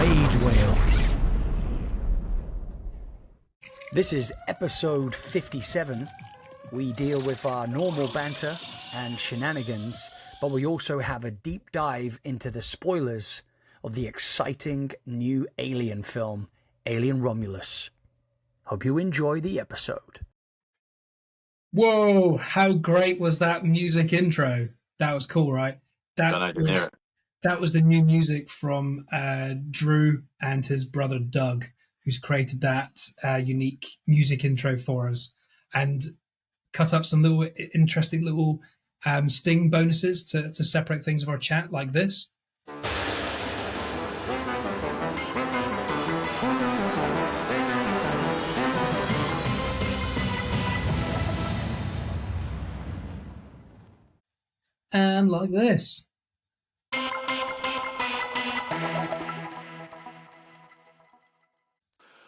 Rage Whale. This is episode 57. We deal with our normal banter and shenanigans, but we also have a deep dive into the spoilers of the exciting new Alien film, Alien Romulus. Hope you enjoy the episode. Whoa, how great was that music intro? That was cool, right? That was the new music from Drew and his brother Doug, who's created that unique music intro for us and cut up some little interesting little sting bonuses to separate things of our chat like this. And like this.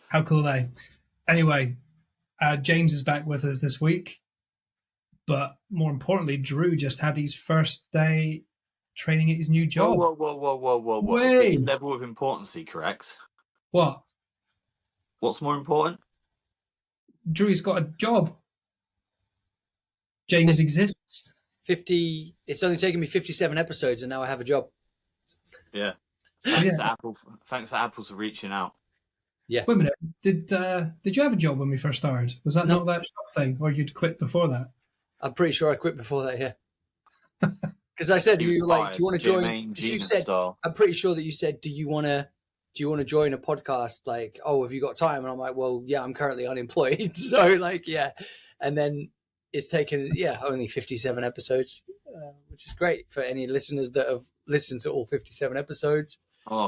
How cool are they? Anyway, James is back with us this week. But more importantly, Drew just had his first day training at his new job. Whoa. Wait. Level of importance, correct? What? What's more important? Drew's got a job. James exists. 50. It's only taken me 57 episodes, and now I have a job. Yeah. Thanks to Apple for reaching out. Yeah. Wait a minute. Did you have a job when we first started? Was that not that thing, or you'd quit before that? I'm pretty sure I quit before that. Yeah. Because I said, you like, do you want to join? You said, I'm pretty sure that you said, do you want to join a podcast? Like, oh, have you got time? And I'm like, well, yeah, I'm currently unemployed, so like, yeah. And then it's taken, only 57 episodes, which is great for any listeners that have listened to all 57 episodes.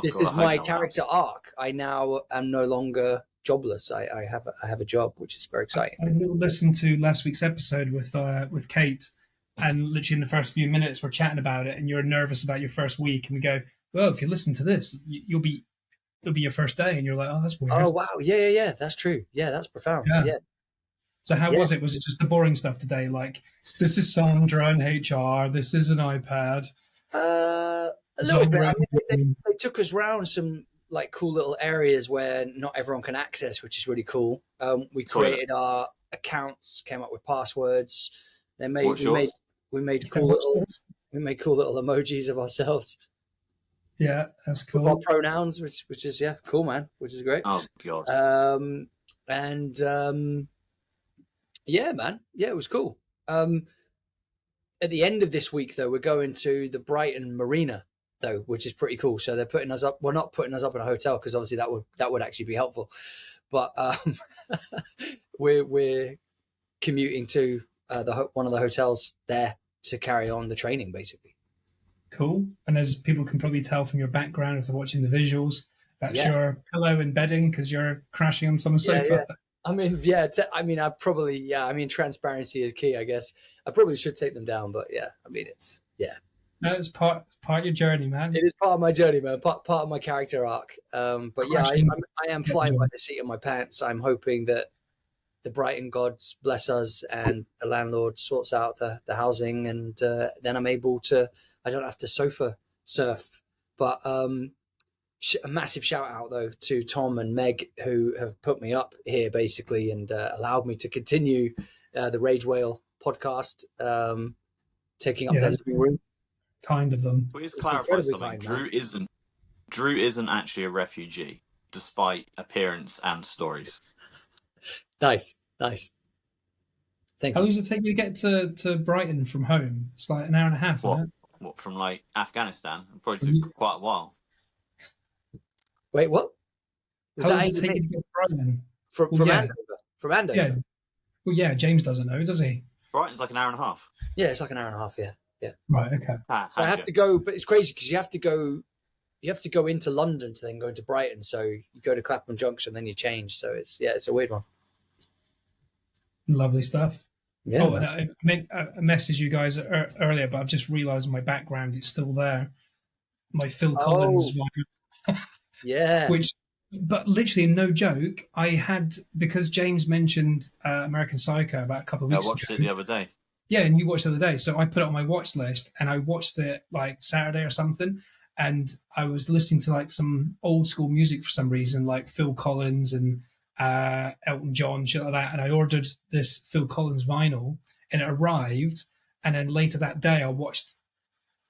This is my character arc. I now am no longer jobless. I have a job, which is very exciting. I listened to last week's episode with Kate, and literally in the first few minutes we're chatting about it, and you're nervous about your first week, and we go, well, if you listen to this, it'll be your first day, and you're like, oh, that's weird. Oh wow, yeah, that's true. Yeah, that's profound. Yeah. So how was it? Was it just the boring stuff today? Like, this is Sandra and HR, this is an iPad. A little bit. I mean, they took us around some like cool little areas where not everyone can access, which is really cool. We created our accounts, came up with passwords. We made cool little emojis of ourselves. Yeah, that's cool. With our pronouns, which is cool, man. Which is great. Oh god. Yeah, man. Yeah, it was cool. At the end of this week, though, we're going to the Brighton Marina, though, which is pretty cool. So they're putting us up. We're not putting us up in a hotel because obviously that would actually be helpful. But we're commuting to one of the hotels there to carry on the training, basically. Cool. And as people can probably tell from your background, if they're watching the visuals, that's your pillow and bedding because you're crashing on some sofa. Yeah. I mean, transparency is key, I guess. I probably should take them down, but No, it's part of your journey, man. It is part of my journey, man. Part of my character arc. But yeah, I am flying by the seat of my pants. I'm hoping that the Brighton gods bless us and the landlord sorts out the housing, and then I'm able to. I don't have to sofa surf. But a massive shout out though to Tom and Meg who have put me up here basically and allowed me to continue the Rage Whale podcast, taking up their living room. Kind of them. Please clarify something. Drew isn't actually a refugee, despite appearance and stories. Nice. Thank you. How long does it take you to get to Brighton from home? It's like an hour and a half, isn't it? What, from like Afghanistan? It probably took quite a while. Wait, what? How long does it take you to get to Brighton? From Andover? From Andover? Yeah. Well, yeah, James doesn't know, does he? Brighton's like an hour and a half. Yeah, it's like an hour and a half, yeah. Right, okay. So I have to go, but it's crazy because you have to go into London to then go into Brighton. So you go to Clapham Junction, then you change. So it's a weird one. Lovely stuff. Yeah. Oh, and I messaged you guys earlier, but I've just realised my background is still there. My Phil Collins vibe. Yeah. But literally, no joke, I had, because James mentioned American Psycho about a couple of weeks ago. I watched it the other day. Yeah, and you watched it the other day. So I put it on my watch list and I watched it like Saturday or something. and I was listening to like some old school music for some reason, like Phil Collins and Elton John, shit like that. And I ordered this Phil Collins vinyl, and it arrived. And then later that day, I watched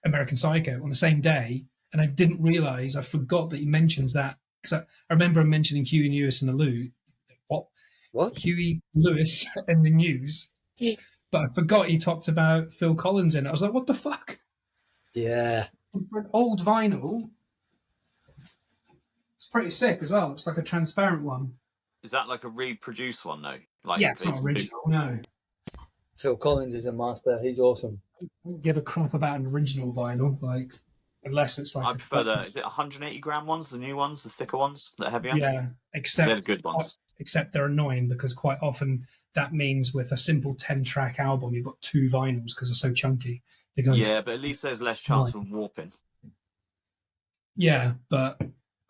American Psycho on the same day, and I didn't realize, I forgot that he mentions that, because I remember him mentioning Huey Lewis in the What? Huey Lewis in the news, but I forgot he talked about Phil Collins in it. I was like, what the fuck? Yeah. For an old vinyl, it's pretty sick as well. It's like a transparent one. Is that like a reproduced one though? Like, yeah, it's not original. No. Phil Collins is a master. He's awesome. I don't give a crap about an original vinyl, like, unless it's like. I prefer is it 180 gram ones, the new ones, the thicker ones, that are heavier? Yeah, except they're the good ones. Except they're annoying because quite often that means with a simple 10-track album, you've got 2 vinyls because they're so chunky. Yeah, but at least there's less chance of warping. Yeah, but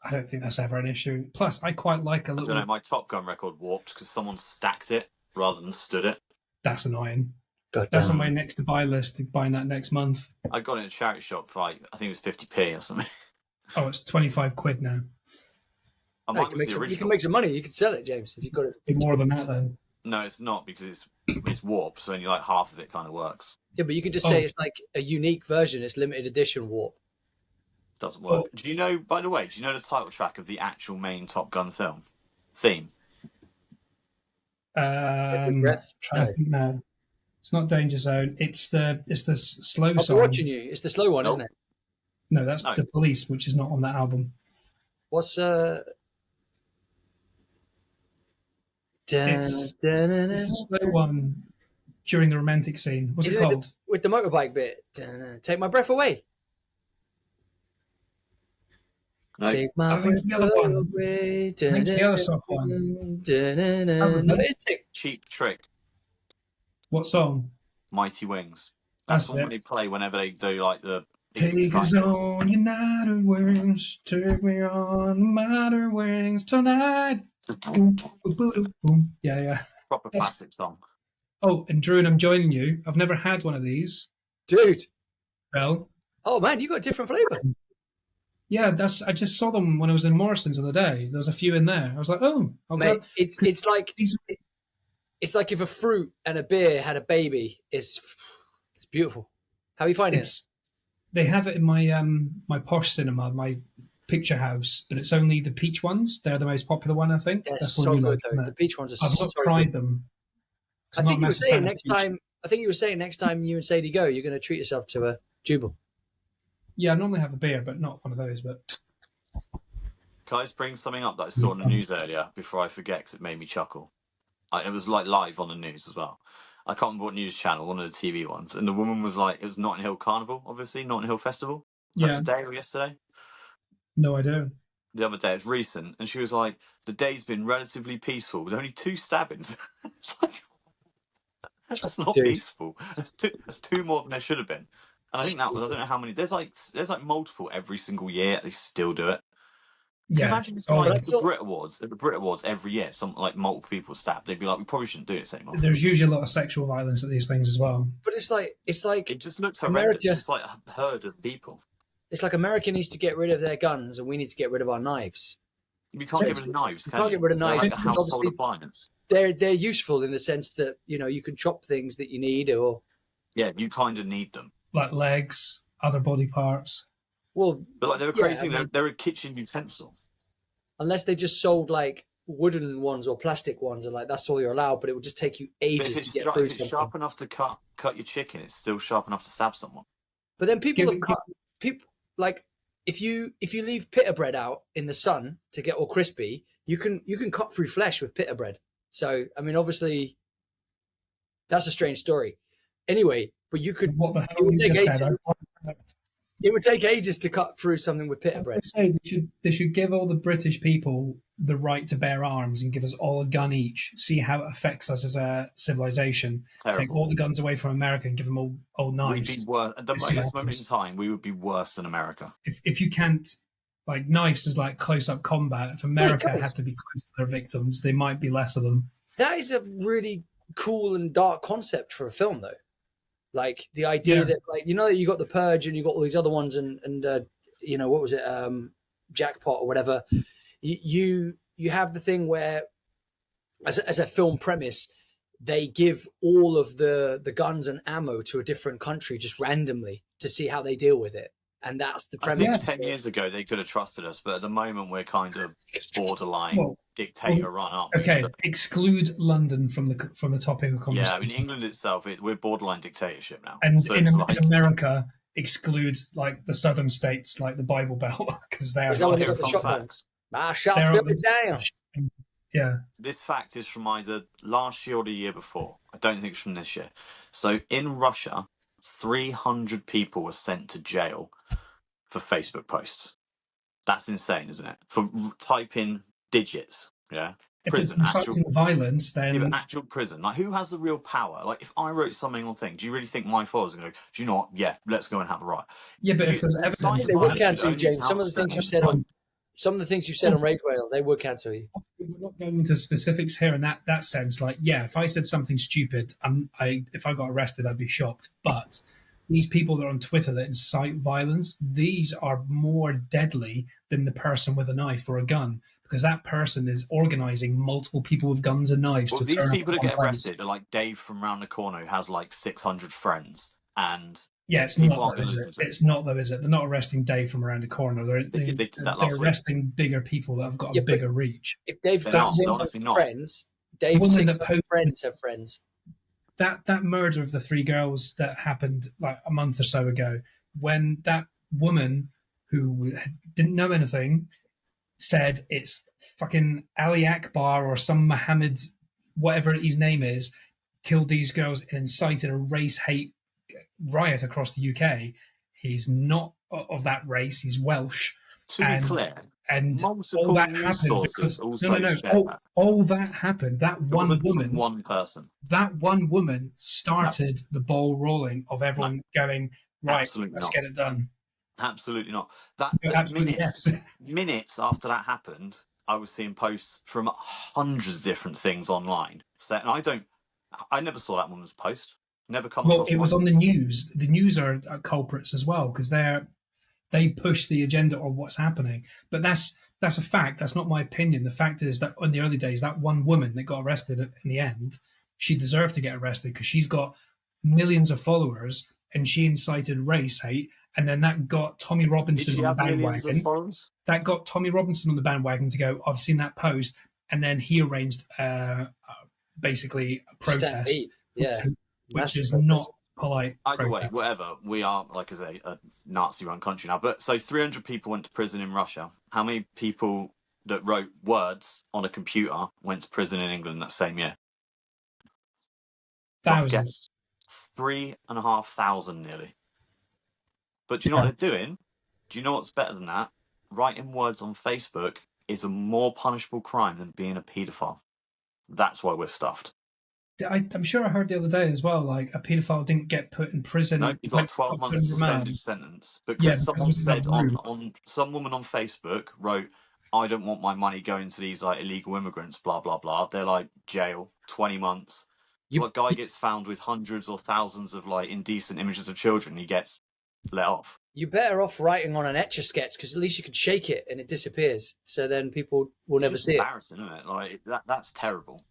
I don't think that's ever an issue. Plus, I quite like a little. I don't know, my Top Gun record warped because someone stacked it rather than stood it. That's annoying. God, that's on my next to buy list. Buying that next month. I got it in a charity shop for like, I think it was 50p or something. Oh, it's 25 quid now. No, you can make some money. You can sell it, James, if you've got it. Be more than that, then. No, it's not, because it's warped, so only like half of it kind of works. Yeah, but you can just say it's like a unique version. It's limited edition warp. Doesn't work. Do you know, by the way, do you know the title track of the actual main Top Gun film theme? No, it's not Danger Zone. It's the slow song. I'm watching you. It's the slow one, isn't it? No, that's The Police, which is not on that album. What's It's the slow one during the romantic scene. What's it called? With the motorbike bit. Take my breath away. No. Take my breath away. It's the other song one. Cheap Trick. What song? Mighty Wings. That's the one they play whenever they do like the. Take us on United Wings. Take me on United Wings tonight. Yeah. Proper classic song. Oh, and Drew, and I'm joining you. I've never had one of these. Dude. Well. Oh, man, you got a different flavour. Yeah, I just saw them when I was in Morrison's the other day. There was a few in there. I was like, oh. Mate, it's like if a fruit and a beer had a baby. It's beautiful. How are you finding it? They have it in my my posh cinema, my picture house, but it's only the peach ones. They're the most popular one, I think. They're so good, though. The peach ones are so good. I've not tried them. I think you were saying next time you and Sadie go, you're going to treat yourself to a Jubal. Yeah, I normally have a beer, but not one of those. But can I just bring something up that I saw on the news earlier before I forget, because it made me chuckle? It was like live on the news as well. I can't remember what news channel, one of the TV ones, and the woman was like, it was Notting Hill Carnival, obviously, Notting Hill Festival. Was that today or yesterday? No idea. The other day, it's recent, and she was like, the day's been relatively peaceful with only 2 stabbings. It's like, that's not peaceful. That's two more than there should have been. And I think that was, I don't know how many, there's like multiple every single year, they still do it. Can you imagine it's like the Brit Awards every year, like multiple people stabbed. They'd be like, we probably shouldn't do this anymore. There's usually a lot of sexual violence at these things as well. But it's like it just looks horrendous. It's like a herd of people. It's like America needs to get rid of their guns, and we need to get rid of our knives. You can't get rid of knives. You can't get rid of knives. They're like a household appliance. They're useful in the sense that you can chop things that you need, or you kind of need them, like legs, other body parts. Well, but like they're a crazy. They're a kitchen utensil. Unless they just sold like wooden ones or plastic ones, and like that's all you're allowed. But it would just take you ages to get through. If it's sharp enough to cut your chicken, it's still sharp enough to stab someone. But then people like if you leave pita bread out in the sun to get all crispy, you can cut through flesh with pita bread. So I mean, obviously, that's a strange story. Anyway, but you could. What the hell you just said? It would take ages to cut through something with pita bread. They should give all the British people the right to bear arms and give us all a gun each. See how it affects us as a civilization. Terrible. Take all the guns away from America and give them all knives. We'd be worse. At this moment in time, we would be worse than America. If you can't, like, knives is like close-up combat. If America had to be close to their victims, there might be less of them. That is a really cool and dark concept for a film, though. Like the idea that, like, that you got The Purge and you got all these other ones, and what was it, Jackpot or whatever. You have the thing where, as a film premise, they give all of the guns and ammo to a different country just randomly to see how they deal with it. And that's the premise. I think 10 years ago they could have trusted us, but at the moment we're kind of borderline dictator run, aren't we? Okay, so, exclude London from the topic of conversation. Yeah, I mean, England itself, we're borderline dictatorship now. And so in America, exclude like the southern states, like the Bible Belt, because they're shut it down. Yeah. This fact is from either last year or the year before. I don't think it's from this year. So in Russia, 300 people were sent to jail for Facebook posts. That's insane, isn't it? For typing digits, yeah. Prison, if it's inciting violence, then actual prison. Like, who has the real power? Like, if I wrote something on thing, do you really think my followers are going to go, do you know what? Yeah, let's go and have a riot. Yeah, but if there's evidence, they would cancel you, James. Some of the things you said on Rage Rail, they would cancel you. We're not going into specifics here in that sense. Like, yeah, if I said something stupid, if I got arrested, I'd be shocked. But these people that are on Twitter that incite violence, these are more deadly than the person with a knife or a gun, because that person is organizing multiple people with guns and knives. Well, these people that get arrested are like Dave from round the corner who has like 600 friends, and it's not though, is it? It's not though, is it? They're not arresting Dave from around the corner. They're arresting bigger people that have got a bigger reach. If Dave's got 600 friends, Dave's 600 friends have friends. That murder of the 3 girls that happened like a month or so ago, when that woman who didn't know anything said it's fucking Ali Akbar or some Muhammad, whatever his name is, killed these girls and incited a race hate riot across the UK. He's not of that race. He's Welsh. To be clear, and all that happened because all that happened. That one woman, one person, that one woman started the ball rolling of everyone going right. Let's get it done. Absolutely not. Minutes after that happened, I was seeing posts from hundreds of different things online. So, and I never saw that woman's post. Never come across. Well, it was on the news. The news are culprits as well because they push the agenda of what's happening. But that's a fact. That's not my opinion. The fact is that in the early days, that one woman that got arrested in the end, she deserved to get arrested because she's got millions of followers and she incited race hate. And then that got Tommy Robinson on the bandwagon. That got Tommy Robinson on the bandwagon to go, I've seen that post. And then he arranged basically a protest. Which is not polite. Either way, whatever. We are, like I say, a Nazi-run country now. But so 300 people went to prison in Russia. How many people that wrote words on a computer went to prison in England that same year? Thousands. 3,500 nearly. But do you know what they're doing? Do you know what's better than that? Writing words on Facebook is a more punishable crime than being a paedophile. That's why we're stuffed. I'm sure I heard the other day as well, like a paedophile didn't get put in prison. No, he got 12 months suspended sentence. Because someone said some woman on Facebook wrote, I don't want my money going to these like illegal immigrants, blah, blah, blah. They're like jail, 20 months. A guy gets found with hundreds or thousands of like indecent images of children, he gets let off. You're better off writing on an Etch-a-Sketch because at least you can shake it and it disappears. So then people will never see it. It's embarrassing, isn't it? Like that's terrible.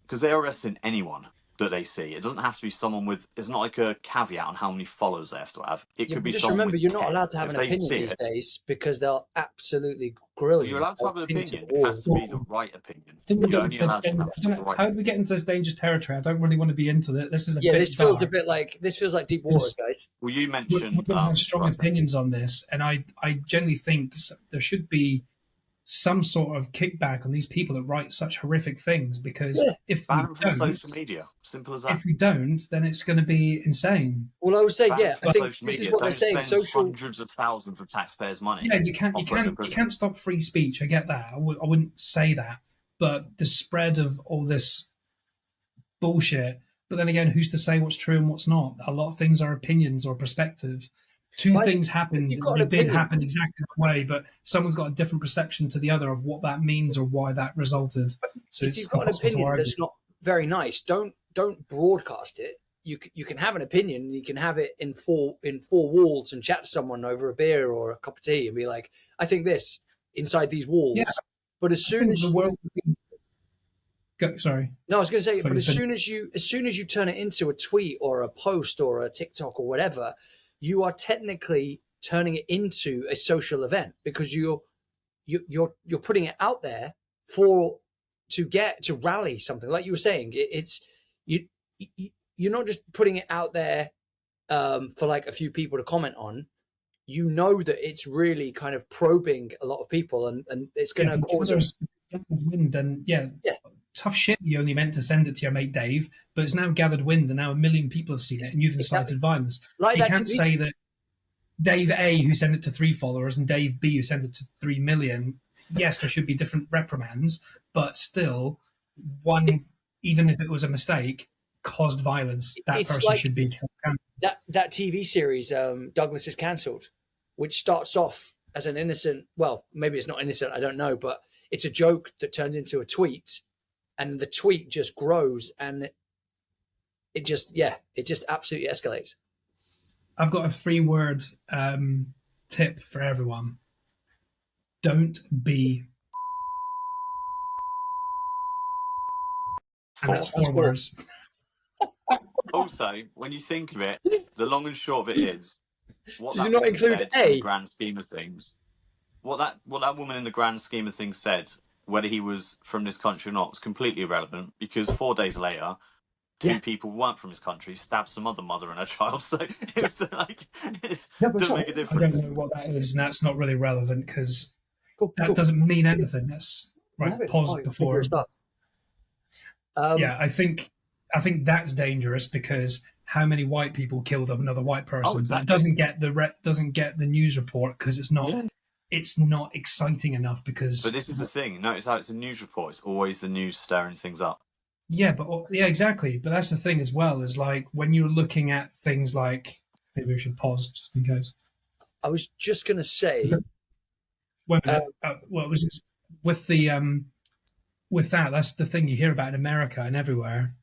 Because they're arresting anyone that they see. It doesn't have to be someone with. There's not like a caveat on how many followers they have to have. It could be. Just remember, you're not allowed to have an opinion these days because they'll absolutely grill you. You're allowed to have an opinion. It has to be the right opinion. How do we get into this dangerous territory? I don't really want to be into it. This is this feels a bit like deep water, guys. Well, you mentioned we have strong opinions on this, and I generally think there should be some sort of kickback on these people that write such horrific things because if we don't, social media, simple as that. If we don't, then it's going to be insane. Well, I would say, I think social this media. is what they're saying. Hundreds of thousands of taxpayers' money. Yeah, you can't stop free speech. I get that. I wouldn't say that, but the spread of all this bullshit. But then again, who's to say what's true and what's not? A lot of things are opinions or perspective. Two things happened. They did happen exactly that way, but someone's got a different perception to the other of what that means or why that resulted. So if you've got an opinion that's not very nice, don't broadcast it. you can have an opinion, and you can have it in four walls and chat to someone over a beer or a cup of tea and be like, I think this inside these walls. Yeah. But as soon as the world, sorry. No, I was going to say, but as soon as you turn it into a tweet or a post or a TikTok or whatever, you are technically turning it into a social event, because you're putting it out there to rally something. Like you were saying, you're not just putting it out there for like a few people to comment on. You know that it's really kind of probing a lot of people, and it's going to cause wind. And tough shit. You only meant to send it to your mate Dave, but it's now gathered wind, and now 1 million people have seen it, and you've incited violence. Like you can't say that Dave A, who sent it to 3 followers, and Dave B, who sent it to 3 million. Yes, there should be different reprimands, but still, one, even if it was a mistake, caused violence. That person should be killed. That TV series, Douglas is Cancelled, which starts off as an innocent, well, maybe it's not innocent, I don't know, but it's a joke that turns into a tweet, and the tweet just grows, and it just absolutely escalates. I've got a 3-word tip for everyone. Don't be. And that's 4 words. Also, when you think of it, the long and short of it is, what did you not include in the grand scheme of things, what that woman in the grand scheme of things said, whether he was from this country or not, was completely irrelevant, because 4 days later, 2 people who weren't from his country stabbed some other mother and her child. So it was like, it doesn't make a difference. I don't know what that is, and that's not really relevant, because that doesn't mean anything. That's right. Pause before. I think that's dangerous, because how many white people killed another white person? Exactly. It doesn't get the news report, because it's not exciting enough. Because but this is the thing. Notice how it's a news report. It's always the news stirring things up. Yeah, exactly. But that's the thing as well, is like when you're looking at things like, maybe we should pause just in case. I was just going to say, with that's the thing you hear about in America and everywhere.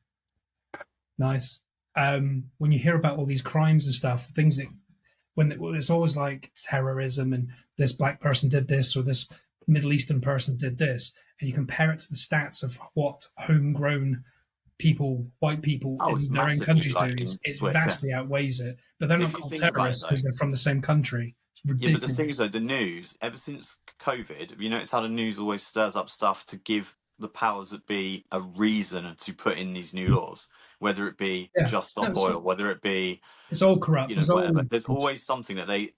Nice. When you hear about all these crimes and stuff, things that when it's always like terrorism, and this black person did this, or this Middle Eastern person did this, and you compare it to the stats of what homegrown people, white people in their own countries do, it vastly outweighs it. But they're not called terrorists because they're from the same country. Yeah, but the thing is, though, the news, ever since COVID, have you noticed how the news always stirs up stuff to give the powers that be a reason to put in these new laws, whether it be just stop oil, whether it be... It's all corrupt. Whatever. There's always something that be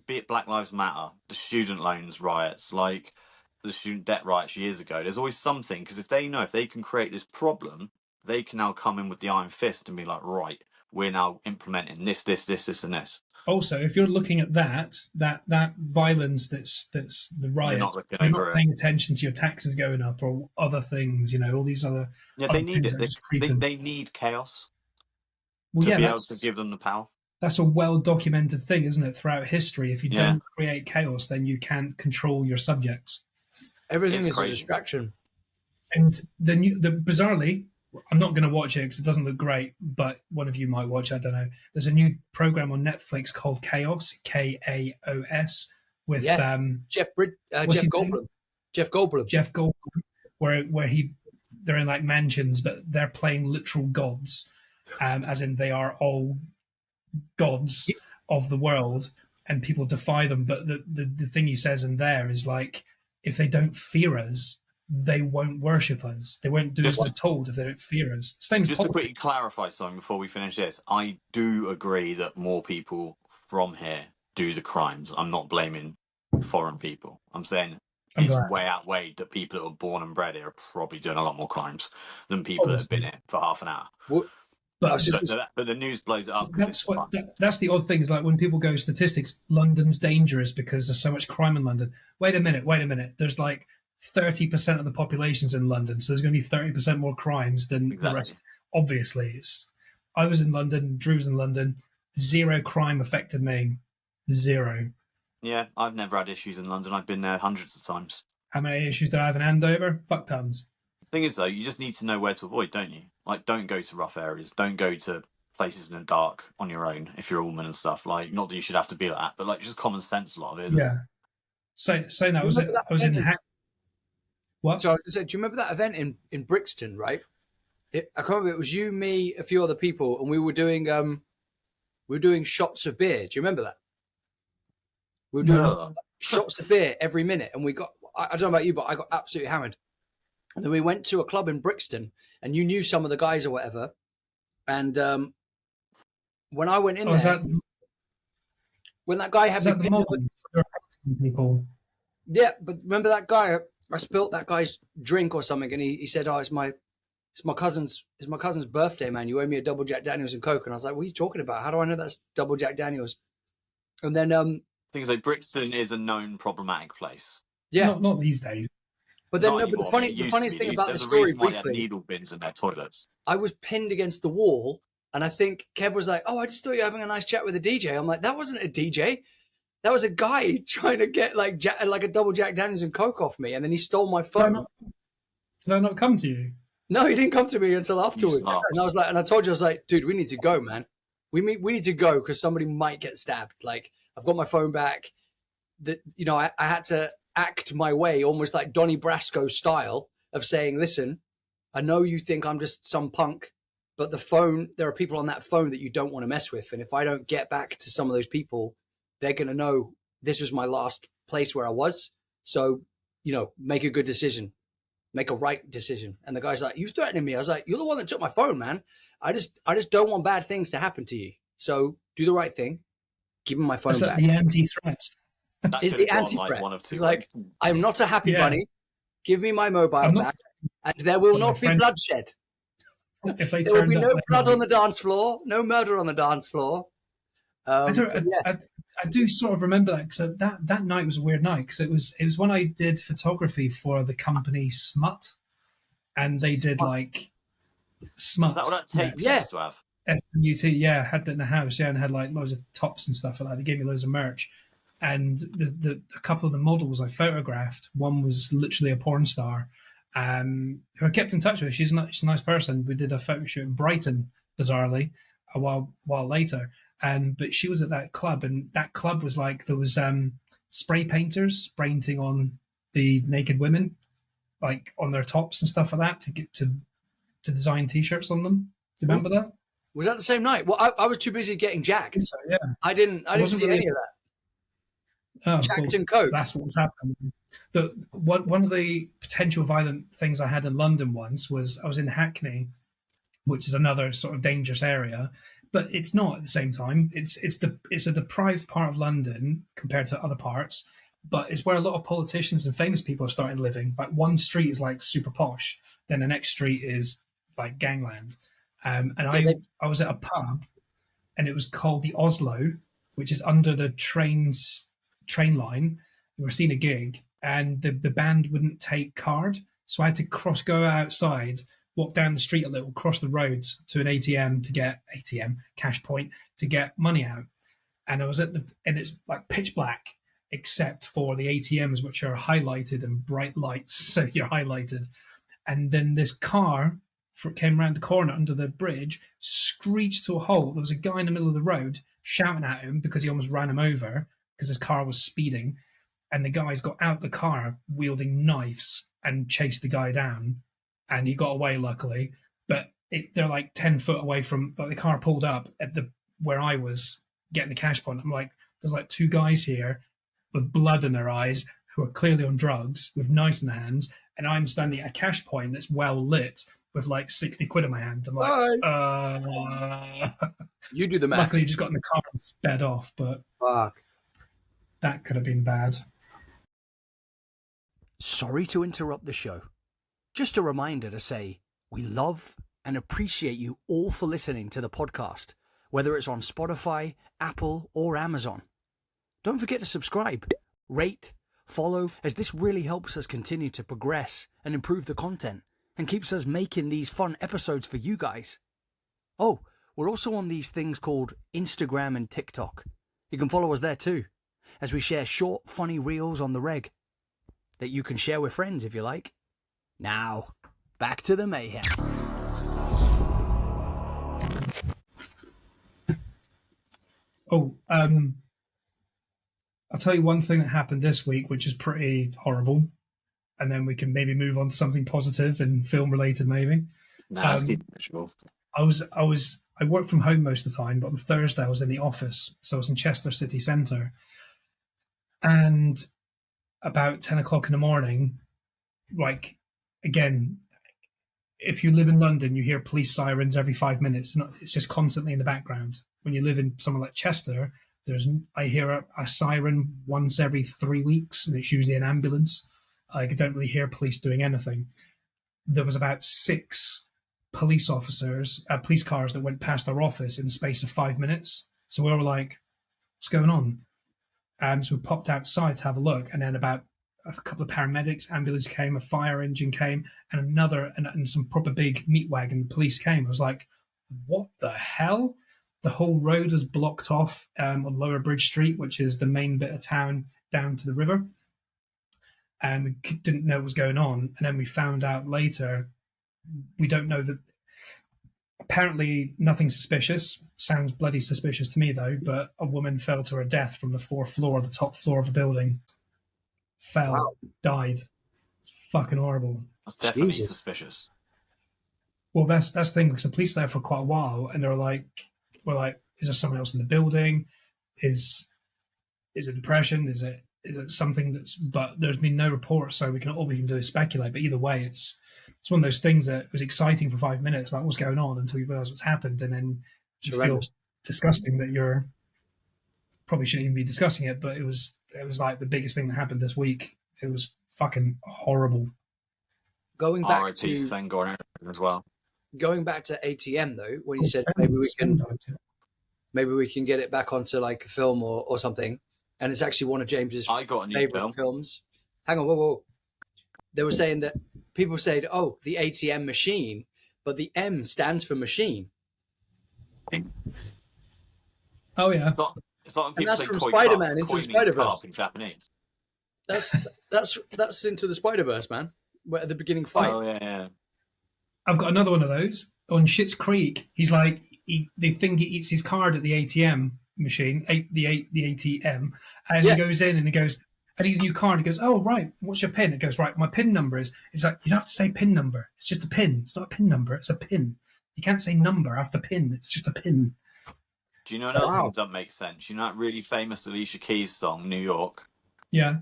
it Black Lives Matter, the student loans riots, like the student debt riots years ago. There's always something, because if they can create this problem, they can now come in with the iron fist and be like, right, we're now implementing this, and this. Also, if you're looking at that violence, that's the riot, you're not paying attention to your taxes going up or other things, all these other... Yeah, they need it. They need chaos to be able to give them the power. That's a well-documented thing, isn't it, throughout history? If you don't create chaos, then you can't control your subjects. Everything is a distraction. And bizarrely... I'm not going to watch it because it doesn't look great, but one of you might watch it, I don't know. There's a new program on Netflix called Chaos, Kaos, with Jeff Goldblum. Jeff Goldblum, where they're in like mansions, but they're playing literal gods, as in they are all gods of the world, and people defy them. But the thing he says in there is like, if they don't fear us, they won't worship us. They won't do as we're told if they don't fear us. Just to quickly clarify something before we finish this, I do agree that more people from here do the crimes. I'm not blaming foreign people. I'm saying it's way outweighed that people that are born and bred here are probably doing a lot more crimes than people that have been here for half an hour. But the news blows it up. That's the odd thing, is like when people go statistics, London's dangerous because there's so much crime in London. Wait a minute. There's like 30% of the population's in London, so there's going to be 30% more crimes than the rest. Obviously, I was in London, Drew's in London. 0 crime affected me. 0. Yeah, I've never had issues in London. I've been there hundreds of times. How many issues do I have in Andover? Fuck tons. The thing is, though, you just need to know where to avoid, don't you? Like, don't go to rough areas. Don't go to places in the dark on your own if you're a woman and stuff. Like, not that you should have to be like that, but like just common sense. A lot of it, isn't it? So that was it. I was in what? So I said, do you remember that event in Brixton? Right. I can't remember. It was you, me, a few other people, and we were doing shots of beer. Do you remember that? We were doing shots of beer every minute, and we got. I don't know about you, but I got absolutely hammered. And then we went to a club in Brixton, and you knew some of the guys or whatever. And when I went in there, when that guy had me pinned people. Yeah, but remember that guy? I spilt that guy's drink or something, and he said, "Oh, it's my cousin's birthday, man. You owe me a double Jack Daniels and Coke." And I was like, "What are you talking about? How do I know that's double Jack Daniels?" And then things like Brixton is a known problematic place. Yeah, not these days. But then, but the funniest thing about the story, briefly, they had needle bins in their toilets. I was pinned against the wall, and I think Kev was like, "Oh, I just thought you were having a nice chat with a DJ." I'm like, "That wasn't a DJ. That was a guy trying to get like a double Jack Daniels and Coke off me, and then he stole my phone." Did I not come to you? No, he didn't come to me until afterwards. And I was like, and I told you, I was like, "Dude, we need to go, man. We need to go because somebody might get stabbed. Like, I've got my phone back. That I had to act my way, almost like Donnie Brasco style, of saying, listen, I know you think I'm just some punk, but there are people on that phone that you don't want to mess with. And if I don't get back to some of those people, they're going to know this was my last place where I was. So, make a good decision, make a right decision." And the guy's like, "You threatening me?" I was like, "You're the one that took my phone, man. I just don't want bad things to happen to you. So do the right thing. Give him my phone back." The anti-threat. Is the anti-threat. He's like, "I'm not a happy bunny. Give me my mobile back, and there will not be bloodshed. There will be no blood on the dance floor, no murder on the dance floor." I do sort of remember that because that night was a weird night because it was when I did photography for the company Smut, and they did like Smut. Is that what that tape used to have? SMUT, had that in the house, and had like loads of tops and stuff like that. They gave me loads of merch. And a couple of the models I photographed, one was literally a porn star, who I kept in touch with. She's a nice person. We did a photo shoot in Brighton, bizarrely, a while later. But she was at that club, and that club was like there was spray painters painting on the naked women, like on their tops and stuff like that, to get to design T-shirts on them. Do you remember that? Was that the same night? Well, I was too busy getting jacked. So, yeah, I didn't see any of that. Oh, Jacked and Coke. That's what was happening. One of the potential violent things I had in London once was I was in Hackney, which is another sort of dangerous area, but it's not at the same time. It's a deprived part of London compared to other parts, but it's where a lot of politicians and famous people are starting living. Like one street is like super posh, then the next street is like gangland. I was at a pub, and it was called the Oslo, which is under the train line. We were seeing a gig, and the band wouldn't take card, so I had to go outside, walk down the street a little, cross the road to an ATM cash point to get money out. And I was and it's like pitch black except for the ATMs, which are highlighted and bright lights, so you're highlighted. And then this car came around the corner under the bridge, screeched to a halt. There was a guy in the middle of the road shouting at him because he almost ran him over because his car was speeding. And the guys got out the car wielding knives and chased the guy down. And he got away, luckily. But they're like 10 foot away from, like, the car pulled up at where I was getting the cash point. I'm like, there's like two guys here with blood in their eyes who are clearly on drugs with knives in their hands. And I'm standing at a cash point that's well lit with like 60 quid in my hand. I'm like, You do the math. Luckily, you just got in the car and sped off, but fuck, that could have been bad. Sorry to interrupt the show. Just a reminder to say we love and appreciate you all for listening to the podcast, whether it's on Spotify, Apple, or Amazon. Don't forget to subscribe, rate, follow, as this really helps us continue to progress and improve the content and keeps us making these fun episodes for you guys. Oh, we're also on these things called Instagram and TikTok. You can follow us there too, as we share short, funny reels on the reg that you can share with friends if you like. Now, back to the mayhem. Oh, I'll tell you one thing that happened this week, which is pretty horrible, and then we can maybe move on to something positive and film related, maybe. Nah, I work from home most of the time, but on Thursday I was in the office, so I was in Chester city centre, and about 10 o'clock in the morning, like, again, if you live in London, you hear police sirens every 5 minutes. It's just constantly in the background. When you live in somewhere like Chester, I hear a siren once every 3 weeks, and it's usually an ambulance. I don't really hear police doing anything. There was about 6 police officers, police cars that went past our office in the space of 5 minutes. So we were like, what's going on? So we popped outside to have a look, and then about a couple of paramedics, ambulance came, a fire engine came, and some proper big meat wagon police came. I was like, what the hell? The whole road was blocked off on Lower Bridge Street, which is the main bit of town down to the river. And we didn't know what was going on. And then we found out later, we don't know that. Apparently, nothing suspicious. Sounds bloody suspicious to me, though. But a woman fell to her death from the 4th floor, the top floor of a building. Died. It's fucking horrible. That's definitely suspicious. Well, that's the thing, because the police were there for quite a while, and we're like, is there someone else in the building? Is it depression? Is it something that's? But there's been no report, so all we can do is speculate. But either way, it's one of those things that was exciting for 5 minutes, like what's going on, until you realise what's happened, and then you feel disgusting that you're probably shouldn't even be discussing it. But it was like the biggest thing that happened this week. It was fucking horrible. Going back to Sven Goran as well. Going back to ATM though, when you said maybe we can get it back onto like a film or something, and it's actually one of James's favorite films. Hang on, whoa. They were saying that people said, "Oh, the ATM machine," but the M stands for machine. Oh yeah, it's not and that's from Spider-Man Into the Spider-Verse in Japanese. That's Into the Spider-Verse, man. Where at the beginning fight. Oh yeah. I've got another one of those on Schitt's Creek. He's like, they think he eats his card at the ATM machine, the ATM, and he goes in and he goes, I need a new card. He goes, oh right, what's your PIN? It goes, right, my PIN number is. It's like, you don't have to say PIN number. It's just a PIN. It's not a PIN number. It's a PIN. You can't say number after PIN. It's just a PIN. Do you know another thing that doesn't make sense? You know that really famous Alicia Keys song, New York? Yeah.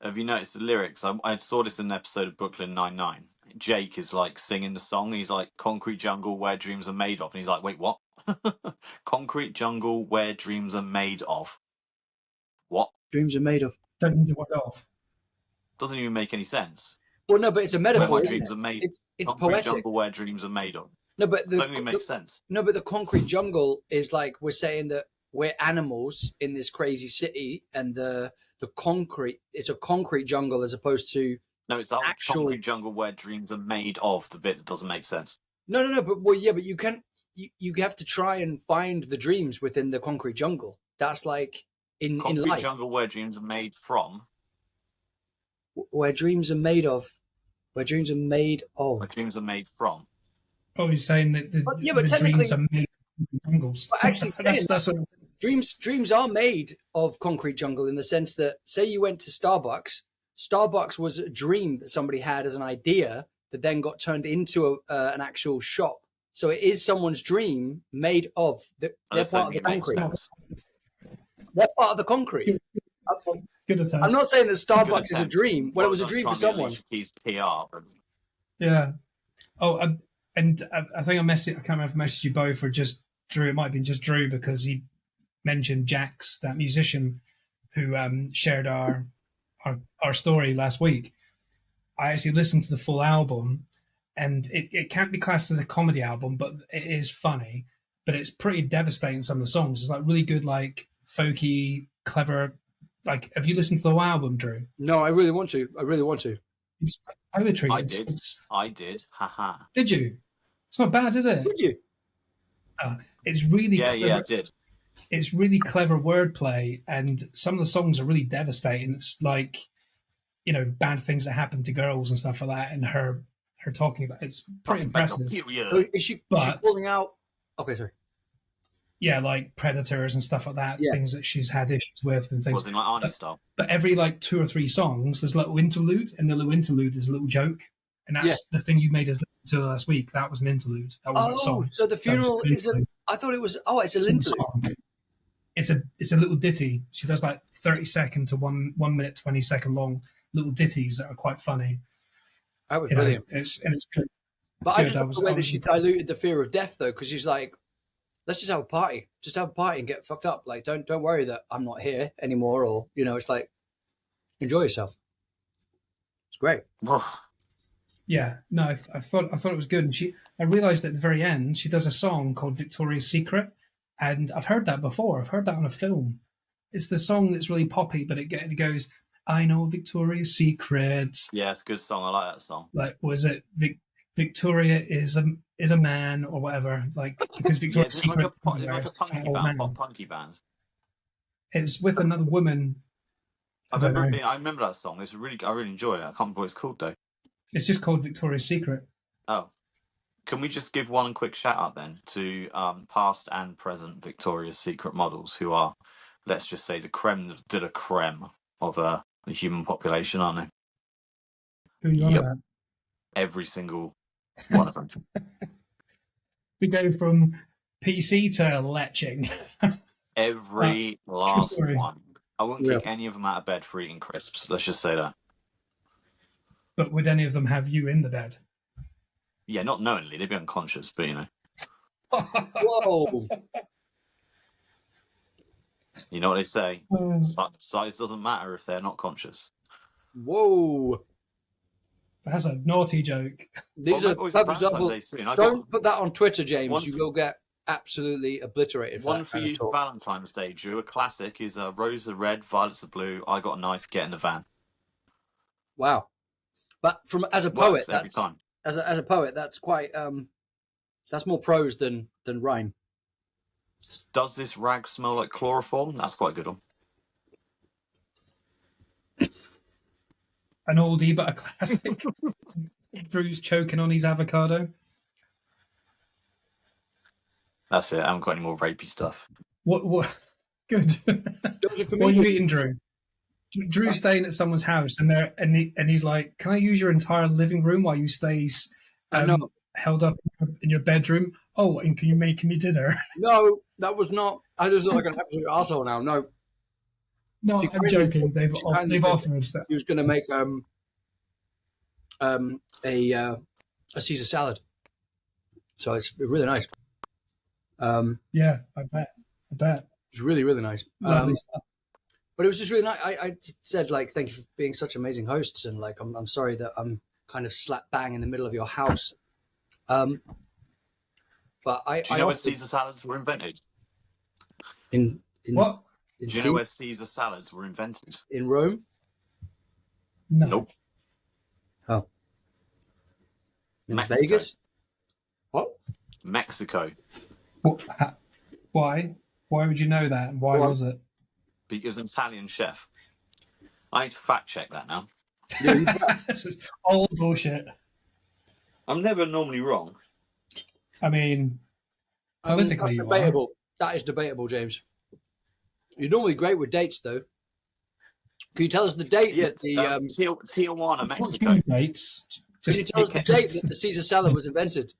Have you noticed the lyrics? I saw this in an episode of Brooklyn Nine-Nine. Jake is like singing the song. He's like, concrete jungle where dreams are made of. And he's like, wait, what? Concrete jungle where dreams are made of. What? Dreams are made of. Don't need to work off. Doesn't even make any sense. Well, no, but it's a metaphor. Dreams are made. It's poetic. Jungle where dreams are made of. No, but doesn't even make sense. No, but the concrete jungle is like, we're saying that we're animals in this crazy city, and the concrete, it's a concrete jungle as opposed to. No, it's the actual concrete jungle where dreams are made of. The bit that doesn't make sense. No, but you can. You have to try and find the dreams within the concrete jungle. That's like in life. Concrete jungle where dreams are made from. Where dreams are made of. Where dreams are made of. Where dreams are made from. Oh, he's saying that the technically, dreams are made of jungles. But actually, that's what dreams are made of concrete jungle in the sense that, say you went to Starbucks. Starbucks was a dream that somebody had as an idea that then got turned into an actual shop. So it is someone's dream made of. They're part of the concrete. They're part of the concrete. Good attempt. I'm not saying that Starbucks is a dream. Well, it was a dream for someone. PR. Yeah. Oh, and I think I can't remember if I messaged you both or just Drew. It might have been just Drew because he mentioned Jax, that musician who shared our story last week. I actually listened to the full album, and it can't be classed as a comedy album, but it is funny. But it's pretty devastating, some of the songs. It's like really good, like folky, clever. Like, have you listened to the whole album, Drew? No, I really want to. It's poetry. I did. Haha. Did you? It's not bad, is it? Did you? It's really clever. Yeah, I did. It's really clever wordplay, and some of the songs are really devastating. It's like, bad things that happen to girls and stuff like that, and her talking about it's pretty impressive. Is she calling out? Okay, sorry. Yeah, like Predators and stuff like that. Yeah. Things that she's had issues with and things. Was it like Arnie style? But every like 2 or 3 songs, there's a little interlude, and the little interlude is a little joke. And that's the thing you made us listen to last week. That was an interlude. That wasn't a song. So the funeral is a. I thought it was. Oh, it's an interlude. It's a little ditty. She does like 30-second to 1 minute 20-second long little ditties that are quite funny. That was brilliant. It's good. But I just love the way that she diluted the fear of death, though, because she's like, let's just have a party. Just have a party and get fucked up. Like, don't worry that I'm not here anymore, or it's like, enjoy yourself. It's great. Yeah, no, I thought it was good. And I realised at the very end she does a song called Victoria's Secret, and I've heard that before. I've heard that on a film. It's the song that's really poppy, but it goes, I know Victoria's Secret. Yeah, it's a good song. I like that song. Like, was it Victoria is a man or whatever? Like, because Victoria's Secret like a punky band. It was with another woman. I remember that song. I really enjoy it. I can't remember what it's called though. It's just called Victoria's Secret. Oh. Can we just give one quick shout out then to past and present Victoria's Secret models who are, let's just say, the creme de la creme of the human population, aren't they? Who are you on about? Every single one of them. We go from PC to leching. Every last one. I wouldn't kick any of them out of bed for eating crisps. Let's just say that. But would any of them have you in the bed? Yeah, not knowingly. They'd be unconscious, but Whoa. You know what they say? Size doesn't matter if they're not conscious. Whoa. That's a naughty joke. These are don't put that on Twitter, James. You will get absolutely obliterated. One for you for Valentine's Day, Drew. A classic is roses are red, violets are blue. I got a knife, get in the van. Wow. But as a poet, that's as a poet, that's quite that's more prose than rhyme. Does this rag smell like chloroform? That's quite a good one. An oldie but a classic. Drew's choking on his avocado. That's it. I haven't got any more rapey stuff. What? Good. What are you eating, Drew? Drew's staying at someone's house, and he's like, "Can I use your entire living room while you stay held up in your bedroom? Oh, and can you make me dinner?" No, that was not. I just look like an absolute asshole now. No, I'm joking. They've offered that he was going to make a Caesar salad, so it's really nice. Yeah, I bet. It's really, really nice. Lovely stuff. But it was just really nice. I just said, like, thank you for being such amazing hosts, and like, I'm sorry that I'm kind of slap bang in the middle of your house. But do you know where Caesar salads were invented? In what? Do you know where Caesar salads were invented? In Rome? No. Nope. Oh. In Mexico. Vegas? What? Mexico. Why? Why would you know that? Why was it? Because an Italian chef. I need to fact check that now. This is all bullshit. I'm never normally wrong. I mean, politically, that's debatable. That is debatable, James. You're normally great with dates, though. Can you tell us the date that the Tijuana, Mexico? Dates. Can you tell us the date that the Caesar salad was invented?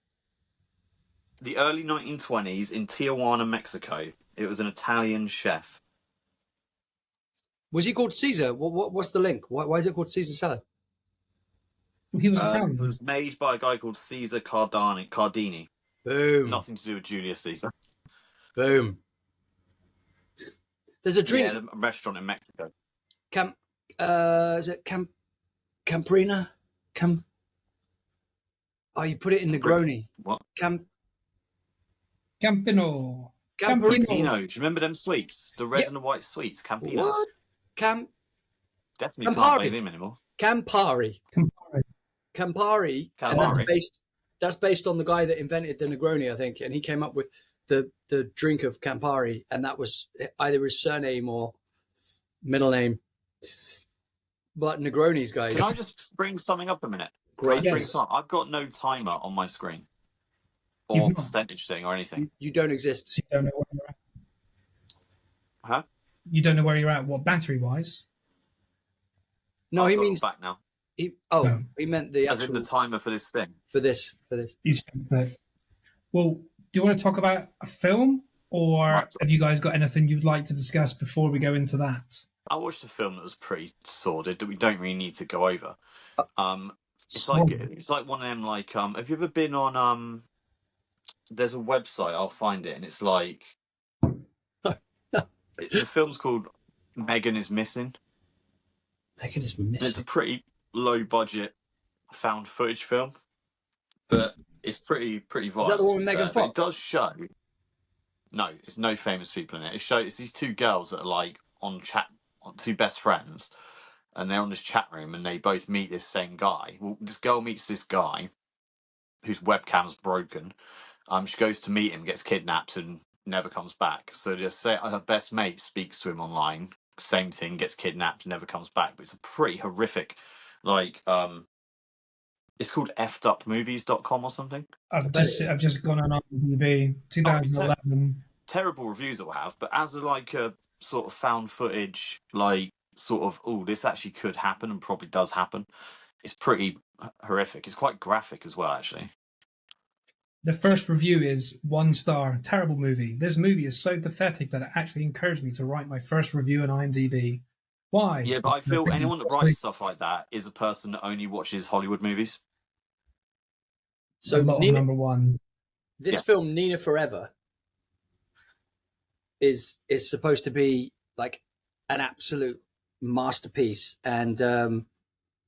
The early 1920s in Tijuana, Mexico. It was an Italian chef. Was he called Caesar? What's the link? Why is it called Caesar salad? He was Italian. It was made by a guy called Caesar Cardini. Boom. Nothing to do with Julius Caesar. Boom. There's a drink. Yeah, a restaurant in Mexico. Is it Camprina? Oh, you put it in Negroni. What? Campino. Campino. Do you remember them sweets? The red and the white sweets? Campinos. What? Definitely can't make them anymore. Campari. And that's based on the guy that invented the Negroni, I think, and he came up with the drink of Campari, and that was either his surname or middle name. But Negronis, guys. Can I just bring something up a minute? Great. Yes. I've got no timer on my screen or percentage thing or anything. You don't exist. So you don't know where you're at. Huh? You don't know where you're at, what, battery-wise? No, he means... back now. He meant the actual... As in the timer for this thing. For this. Well, do you want to talk about a film, or have you guys got anything you'd like to discuss before we go into that? I watched a film that was pretty sordid that we don't really need to go over. It's like one of them, like, have you ever been on, there's a website, I'll find it, and it's like, the film's called Megan is Missing. Megan is Missing. It's a pretty low budget found footage film, but it's pretty violent. Is that the one with Megan Fox? It does show. No, it's no famous people in it. It's these two girls that are like two best friends, and they're on this chat room, and they both meet this same guy. Well, this girl meets this guy whose webcam's broken. She goes to meet him, gets kidnapped, and never comes back. So just say her best mate speaks to him online. Same thing, gets kidnapped, never comes back. But it's a pretty horrific, like, it's called effedupmovies.com or something. I've just gone on IMDb, 2011. Terrible reviews it will have, but as a sort of found footage, like, sort of, this actually could happen and probably does happen. It's pretty horrific. It's quite graphic as well, actually. The first review is 1 star. Terrible movie. This movie is so pathetic that it actually encouraged me to write my first review on IMDb. Why? Yeah, but I feel anyone that writes stuff like that is a person that only watches Hollywood movies. So number one. This film, Nina Forever, is supposed to be like an absolute masterpiece, and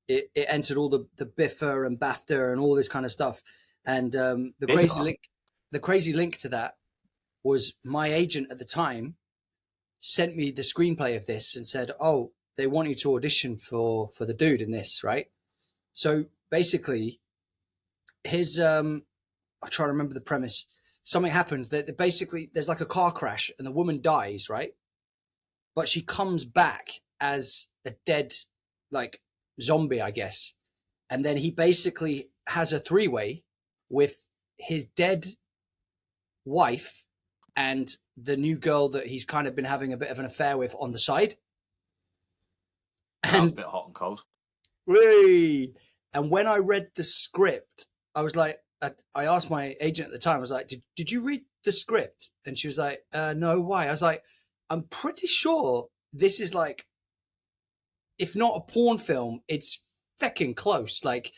it entered all the BIFA and BAFTA and all this kind of stuff. And the crazy link to that was my agent at the time sent me the screenplay of this and said, "Oh, they want you to audition for the dude in this, right?" So basically, his I'm trying to remember the premise. Something happens that basically there's like a car crash and the woman dies, right? But she comes back as a dead, like, zombie, I guess. And then he basically has a 3-way with his dead wife and the new girl that he's kind of been having a bit of an affair with on the side. Sounds a bit hot and cold. Really? And when I read the script, I was like, I asked my agent at the time, I was like, did you read the script? And she was like, no, why? I was like, I'm pretty sure this is like, if not a porn film, it's fecking close. Like,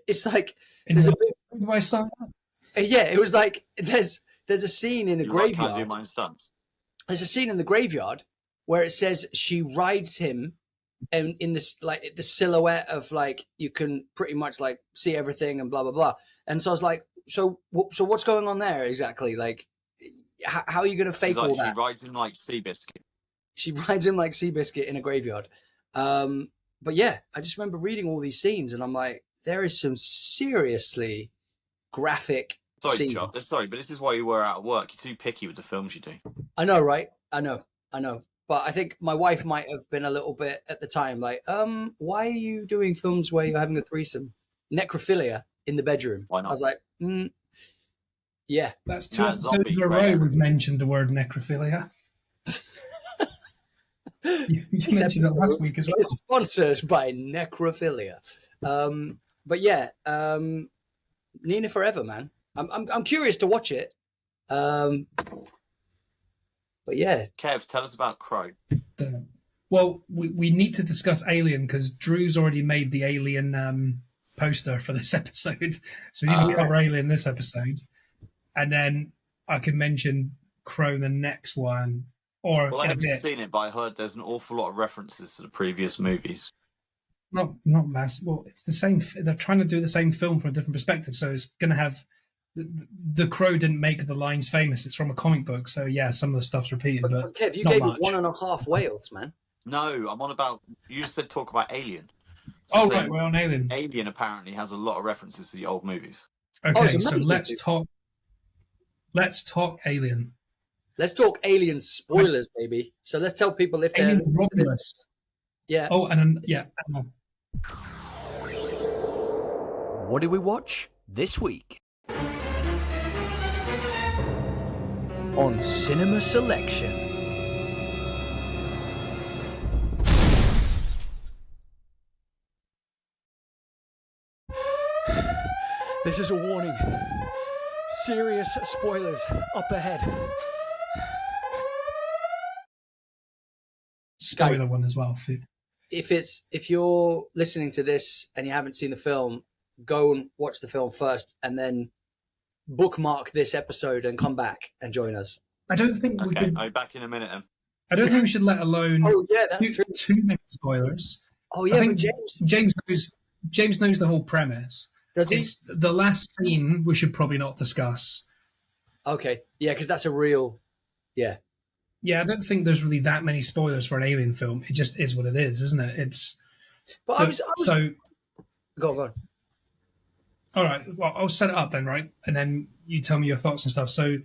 it's like, there's a bit. Yeah, it was like, there's a scene in a graveyard. Can't do my own stunts. There's a scene in the graveyard where it says she rides him, and in this, like, the silhouette of, like, you can pretty much like see everything and blah blah blah. And so I was like, so what's going on there exactly? Like, how are you going to fake all that? She rides him like Seabiscuit. She rides him like Seabiscuit in a graveyard. But yeah, I just remember reading all these scenes, and I'm like, there is some seriously graphic scenes. Sorry, but this is why you were out of work. You're too picky with the films you do. I know, right? I know. But I think my wife might have been a little bit at the time like, why are you doing films where you're having a threesome? Necrophilia in the bedroom. Why not? I was like, yeah. That's 2 episodes in a row we've mentioned the word necrophilia. you mentioned it last week as well. It's sponsored by Necrophilia. But yeah, Nina Forever, man. I'm curious to watch it. But yeah, Kev, tell us about Crow. Well, we need to discuss Alien because Drew's already made the Alien poster for this episode, so we need to cover Alien this episode, and then I can mention Crow the next one. Well, I haven't seen it, but I heard there's an awful lot of references to the previous movies. Not massive. Well, it's the same. They're trying to do the same film from a different perspective, so it's going to have. The Crow didn't make the lines famous. It's from a comic book, so yeah, some of the stuff's repeated. But Kev, you gave it 1.5 whales, man. No, I'm on about. You just said talk about Alien. So right, we're on Alien. Alien apparently has a lot of references to the old movies. Okay, so let's talk Alien. Let's talk Alien spoilers, baby. So let's tell people if they're Alien Romulus. Yeah. Oh, and yeah. What did we watch this week? On Cinema Selection. This is a warning. Serious spoilers up ahead. Spoiler one as well. If you're listening to this and you haven't seen the film, go and watch the film first, and then bookmark this episode and come back and join us. I don't think we could. I'll be back in a minute. Then. I don't think we should let alone. Oh yeah, that's true. Too many spoilers. Oh yeah, I think but James knows the whole premise. Does he? The last scene we should probably not discuss. Okay, yeah, because that's a real, yeah. Yeah, I don't think there's really that many spoilers for an Alien film. It just is what it is, isn't it? It's. But I was so. Go on. All right. Well, I'll set it up then, right? And then you tell me your thoughts and stuff. So,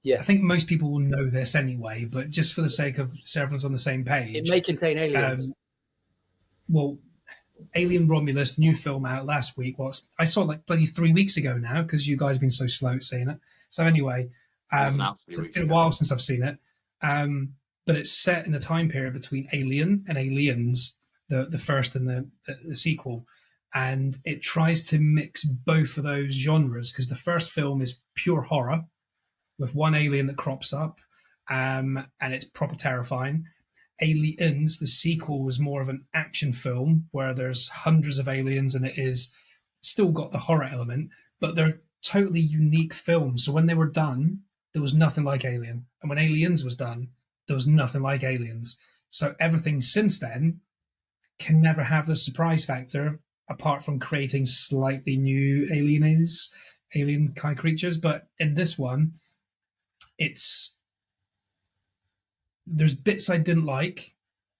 yeah, I think most people will know this anyway, but just for the sake of so everyone's on the same page, it may contain aliens. Well, Alien Romulus, the new film out last week. Well, I saw it like bloody 3 weeks ago now because you guys have been so slow at seeing it. So anyway, it's been a while since I've seen it. But it's set in the time period between Alien and Aliens, the first and the sequel. And it tries to mix both of those genres because the first film is pure horror with one alien that crops up, and it's proper terrifying. Aliens, the sequel, was more of an action film where there's hundreds of aliens and it is still got the horror element, but they're totally unique films. So when they were done, there was nothing like Alien. And when Aliens was done, there was nothing like Aliens. So everything since then can never have the surprise factor apart from creating slightly new alien kind of creatures. But in this one, there's bits I didn't like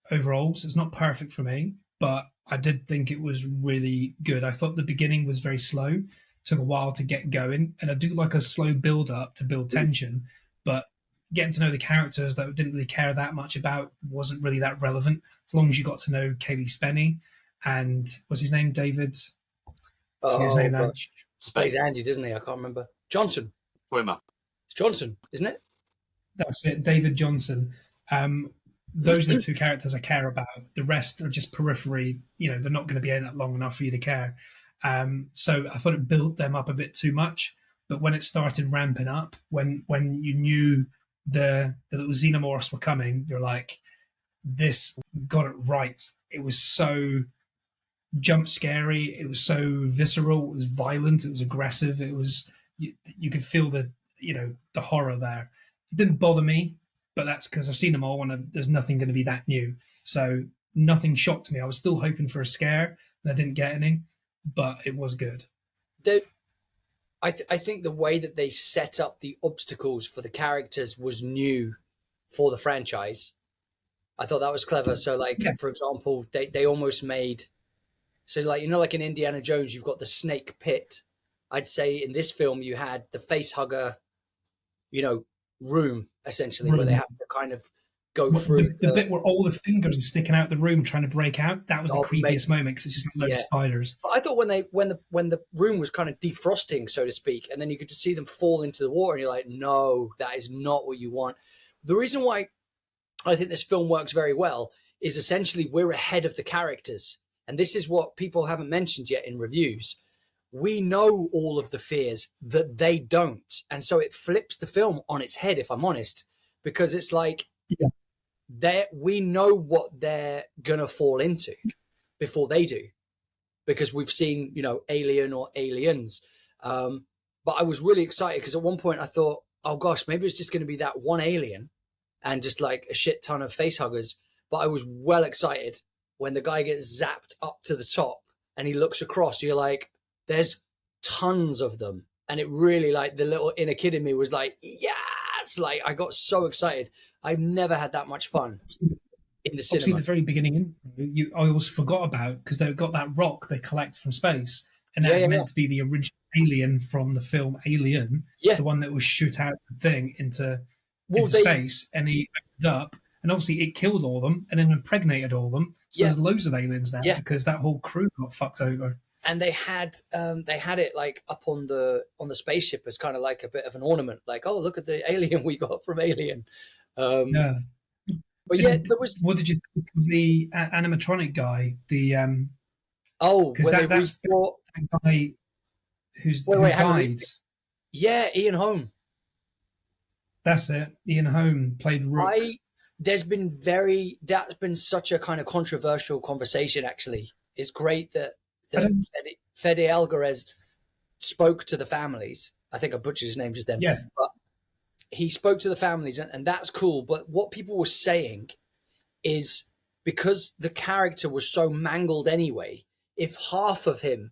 overall, so it's not perfect for me, but I did think it was really good. I thought the beginning was very slow, took a while to get going, and I do like a slow build up to build tension, but getting to know the characters that I didn't really care that much about wasn't really that relevant, as long as you got to know Kaylee Spenny and what's his name, David? His name now. He's Andy, doesn't he? I can't remember. Johnson. Wimmer. It's Johnson, isn't it? That's it, David Johnson. Those are the two characters I care about. The rest are just periphery. You know, they're not going to be in it long enough for you to care. So I thought it built them up a bit too much. But when it started ramping up, when you knew the little xenomorphs were coming, you're like, this got it right. It was so jump scary. It was so visceral. It was violent. It was aggressive. It was you could feel the horror there. It didn't bother me, but that's because I've seen them all and there's nothing going to be that new. So nothing shocked me. I was still hoping for a scare and I didn't get any, but it was good. I think the way that they set up the obstacles for the characters was new for the franchise. I thought that was clever. So for example, they almost made, so like in Indiana Jones, you've got the snake pit. I'd say in this film, you had the face hugger, room essentially where they have to kind of go through the bit where all the fingers are sticking out the room trying to break out. That was the creepiest moment because it's just loads of spiders. But I thought when the room was kind of defrosting, so to speak, and then you could just see them fall into the water, and you're like, no, that is not what you want. The reason why I think this film works very well is essentially we're ahead of the characters, and this is what people haven't mentioned yet in reviews. We know all of the fears that they don't. And so it flips the film on its head, if I'm honest, because it's like we know what they're going to fall into before they do, because we've seen, Alien or Aliens. But I was really excited because at one point I thought, oh gosh, maybe it's just going to be that one alien and just like a shit ton of face huggers. But I was well excited when the guy gets zapped up to the top and he looks across. You're like, there's tons of them. And it really, like, the little inner kid in me was like, yes! Like, I got so excited. I've never had that much fun in the cinema. Obviously, the very beginning, I always forgot about, because they've got that rock they collect from space. And that's meant to be the original alien from the film Alien. Yeah. The one that would shoot out the thing into space. And he opened up. And obviously, it killed all of them and then impregnated all of them. So there's loads of aliens now because that whole crew got fucked over. And they had it like up on the spaceship as kind of like a bit of an ornament, like, oh, look at the alien we got from Alien. But there was. What did you think of the animatronic guy? The that guy who died. Yeah, Ian Holm. That's it. Ian Holm played Rook. That's been such a kind of controversial conversation, actually. It's great that Fede Alvarez spoke to the families. I think I butchered his name just then. Yeah. But he spoke to the families, and that's cool. But what people were saying is, because the character was so mangled anyway, if half of him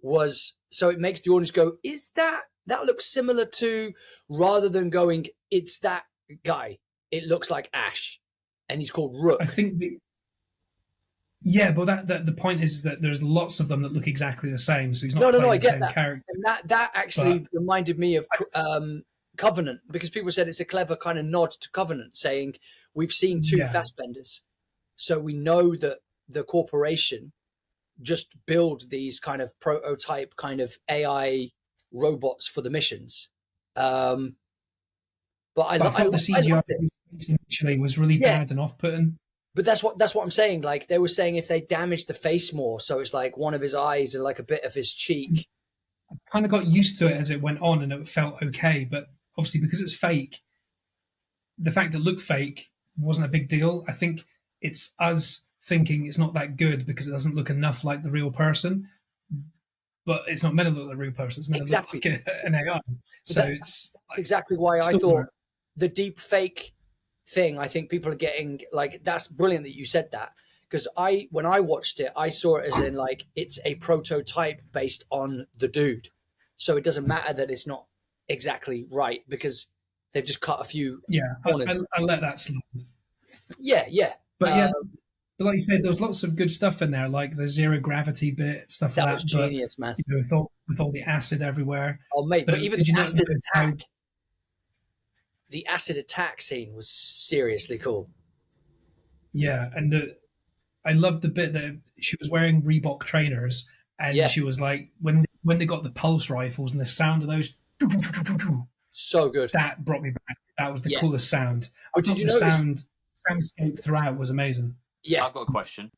was... So it makes the audience go, is that looks similar to... Rather than going, it's that guy. It looks like Ash. And he's called Rook. I think... Yeah, but the point is that there's lots of them that look exactly the same, so he's not playing the same character. And that actually reminded me of Covenant, because people said it's a clever kind of nod to Covenant, saying we've seen two Fassbenders, so we know that the corporation just build these kind of prototype kind of AI robots for the missions. But I thought the CGI initially was really bad and off-putting. But that's what I'm saying. Like, they were saying if they damaged the face more, so it's like one of his eyes and like a bit of his cheek. I kind of got used to it as it went on, and it felt okay. But obviously, because it's fake, the fact it looked fake wasn't a big deal. I think it's us thinking it's not that good because it doesn't look enough like the real person. But it's not meant to look like a real person. It's meant to look like an AI. So it's exactly why I thought the deep fake thing, I think people are getting, like, that's brilliant that you said that, because when I watched it, I saw it as in, like, it's a prototype based on the dude, so it doesn't matter that it's not exactly right because they've just cut a few corners. I let that slide. But but like you said, there was lots of good stuff in there, like the zero gravity bit, stuff like that. That was genius, man. You know, with all the acid everywhere. Oh mate, but even the acid attack. The acid attack scene was seriously cool. Yeah, and I loved the bit that she was wearing Reebok trainers, and she was like, when they got the pulse rifles and the sound of those, so good. That brought me back. That was the coolest sound. But did you notice soundscape throughout was amazing? Yeah, I've got a question.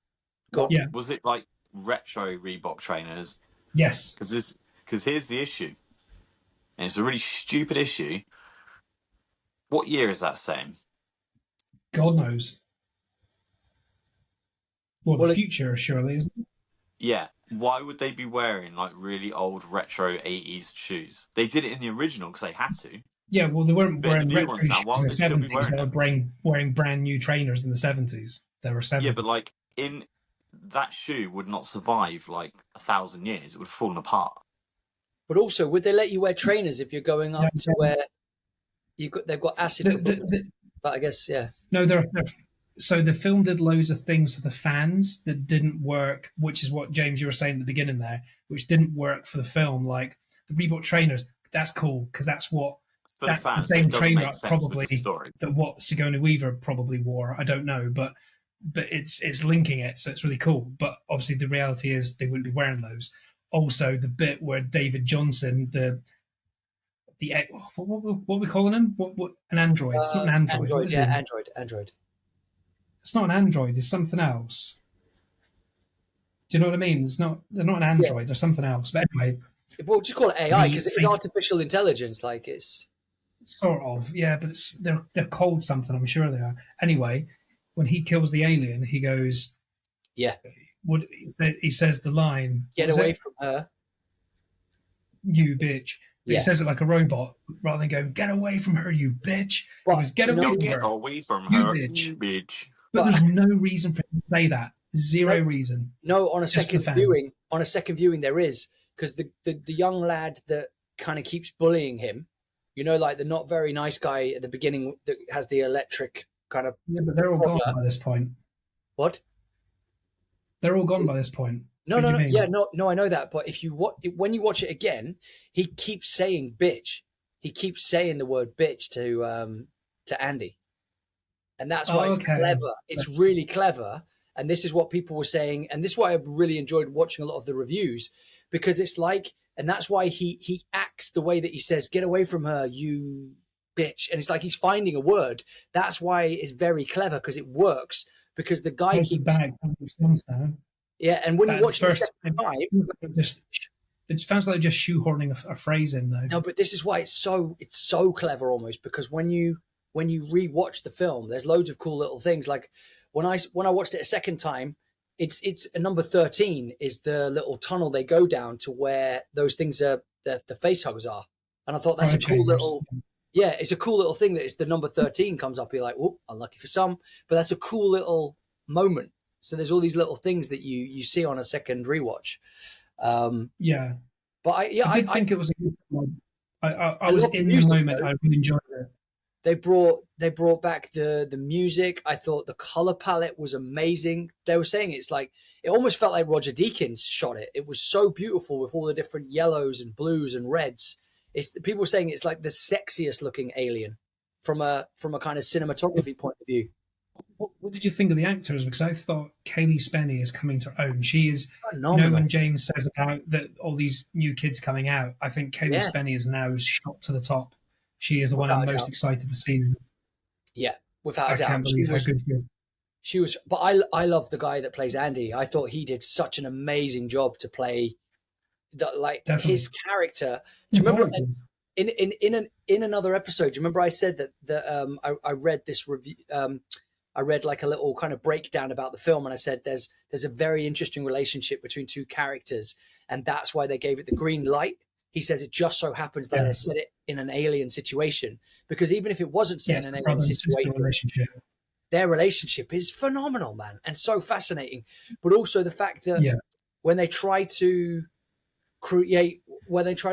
Yeah, was it like retro Reebok trainers? Yes. Because here's the issue, and it's a really stupid issue. What year is that saying? God knows. Well, the future, surely, isn't it? Yeah. Why would they be wearing like really old retro 80s shoes? They did it in the original because they had to. Yeah, well, they weren't wearing retro shoes now, in the 70s. They were wearing brand new trainers in the 70s. They were 70s. Yeah, but like that shoe would not survive like 1,000 years. It would have fallen apart. But also, would they let you wear trainers if you're going up to where they've got acid? But I guess, No, so the film did loads of things for the fans that didn't work, which is what, James, you were saying at the beginning there, which didn't work for the film. Like the Reebok trainers, that's cool because that's the same trainer probably that what Sigourney Weaver probably wore. I don't know, but it's linking it, so it's really cool. But obviously the reality is they wouldn't be wearing those. Also, the bit where David Johnson, what are we calling him? What an android? It's not an android. Android. It's not an android. It's something else. Do you know what I mean? They're not an android. They're something else. But anyway, we'll just call it AI because it's artificial intelligence. Like it's sort of, yeah. But they're called something. I'm sure they are. Anyway, when he kills the alien, he goes, he says the line, "Get away from her, you bitch." But he says it like a robot rather than going, "Get away from her, you bitch." He goes, "Get away from her, you bitch." But there's no reason for him to say that. Zero reason. No, on a second viewing, there is, because the young lad that kind of keeps bullying him, you know, like the not very nice guy at the beginning that has the electric kind of. Yeah, but they're all gone by this point. What? They're all gone by this point. No, I know that. But when you watch it again, he keeps saying bitch. He keeps saying the word bitch to Andy. And that's why it's clever. It's really clever. And this is what people were saying. And this is why I really enjoyed watching a lot of the reviews, because it's like, and that's why he acts the way that he says, "Get away from her, you bitch." And it's like he's finding a word. That's why it's very clever, because it works, because the guy keeps... Yeah, and when you watch the second time... It sounds like they're just shoehorning a phrase in though. No, but this is why it's so clever almost, because when you rewatch the film, there's loads of cool little things. Like when I watched it a second time, it's a number 13 is the little tunnel they go down to where those things are the face huggers are, and I thought that's a cool little. Yeah, it's a cool little thing that it's the number 13 comes up. You're like, whoop, unlucky for some, but that's a cool little moment. So there's all these little things that you see on a second rewatch. Yeah, but I think it was a good one. I was in the moment. Though. I really enjoyed it. They brought back the music. I thought the color palette was amazing. They were saying it's like it almost felt like Roger Deakins shot it. It was so beautiful with all the different yellows and blues and reds. People were saying it's like the sexiest looking Alien from a kind of cinematography point of view. What did you think of the actors? Because I thought Kaylee Spenny is coming to her own. She is. Phenomenal. You know, when James says about that all these new kids coming out, I think Kaylee Spenny is now shot to the top. She is the one I'm most excited to see. Yeah, without a doubt. I can't believe how good she was. But I love the guy that plays Andy. I thought he did such an amazing job to play his character. Do you remember in another episode? Do you remember I said that I read this review? I read like a little kind of breakdown about the film, and I said there's a very interesting relationship between two characters, and that's why they gave it the green light. He says it just so happens that they set it in an alien situation, because even if it wasn't set in an alien situation, their relationship is phenomenal, man, and so fascinating. But also the fact that when they try to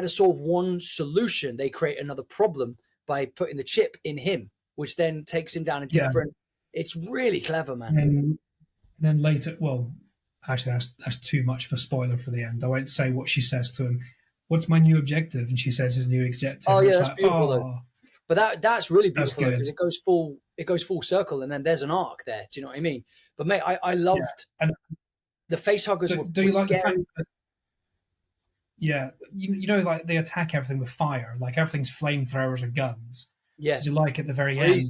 solve one solution, they create another problem by putting the chip in him, which then takes him down a different. It's really clever, man. And then later, well, actually, that's too much of a spoiler for the end. I won't say what she says to him. What's my new objective? And she says his new objective. Oh yeah, that's beautiful though. But that's really beautiful because it goes full circle, and then there's an arc there. Do you know what I mean? But mate, I loved the face huggers. Do you like the fact that? Yeah, you know, like they attack everything with fire, like everything's flamethrowers or guns. Yeah. Did you like at the very end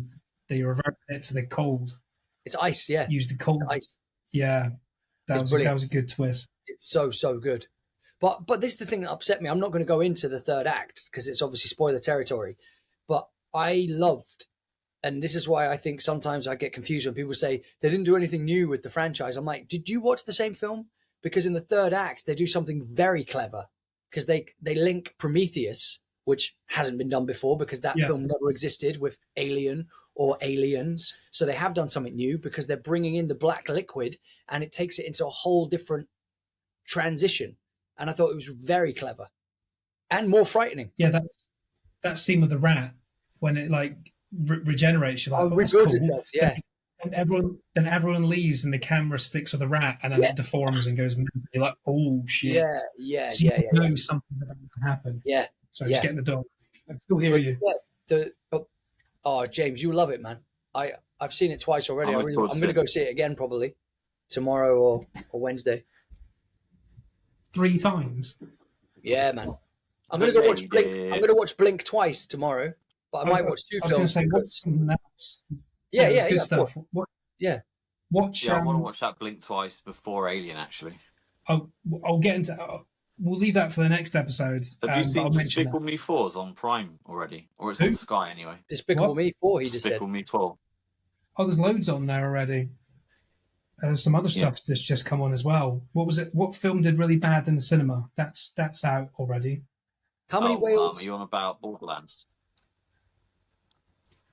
they revert it to the cold? It's ice, yeah. Use the cold ice. Yeah, that was a good twist. It's so good. But this is the thing that upset me. I'm not going to go into the third act because it's obviously spoiler territory. But I loved, and this is why I think sometimes I get confused when people say they didn't do anything new with the franchise. I'm like, did you watch the same film? Because in the third act they do something very clever, because they link Prometheus, which hasn't been done before because that film never existed, with Alien or Aliens. So they have done something new because they're bringing in the black liquid and it takes it into a whole different transition. And I thought it was very clever and more frightening. Yeah, that scene with the rat when it like regenerates. You're like, that's cool. Itself, yeah. And everyone leaves and the camera sticks with the rat and then it deforms and goes. You're like, oh shit. Yeah. So you know something's about to happen. Yeah. So just get in the dog. I can still hear you. Oh, James, you love it, man. I've seen it twice already. I'm going to go see it again probably tomorrow or Wednesday. 3 times. Yeah, man. I'm going to go watch Blink. I'm going to watch Blink twice tomorrow, but I might watch 2 films. I was going to say, watch something else. Yeah, good stuff. I want to watch that Blink twice before Alien, actually. I'll get into. We'll leave that for the next episode. Have you seen Despicable Me 4's on Prime already, or it's on Sky anyway? Despicable Me 4. Despicable Me 4. Oh, there's loads on there already. There's some other stuff that's just come on as well. What was it? What film did really bad in the cinema? That's out already. How many whales? Are you on about Borderlands?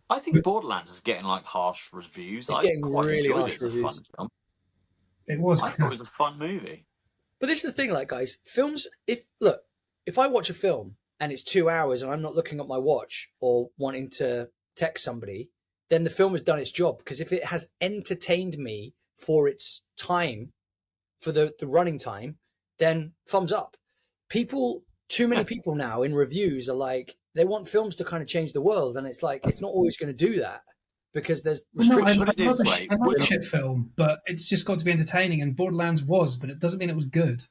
I think Borderlands is getting like harsh reviews. I quite really enjoyed it as a fun film. It was. I thought it was a fun movie. But this is the thing, like, guys, films. If I watch a film and it's 2 hours and I'm not looking at my watch or wanting to text somebody, then the film has done its job. Because if it has entertained me for its time, for the running time, then thumbs up. Too many people now in reviews are like, they want films to kind of change the world, and it's like, it's not always going to do that because there's restrictions. I love a shit film, but it's just got to be entertaining, and Borderlands was, but it doesn't mean it was good.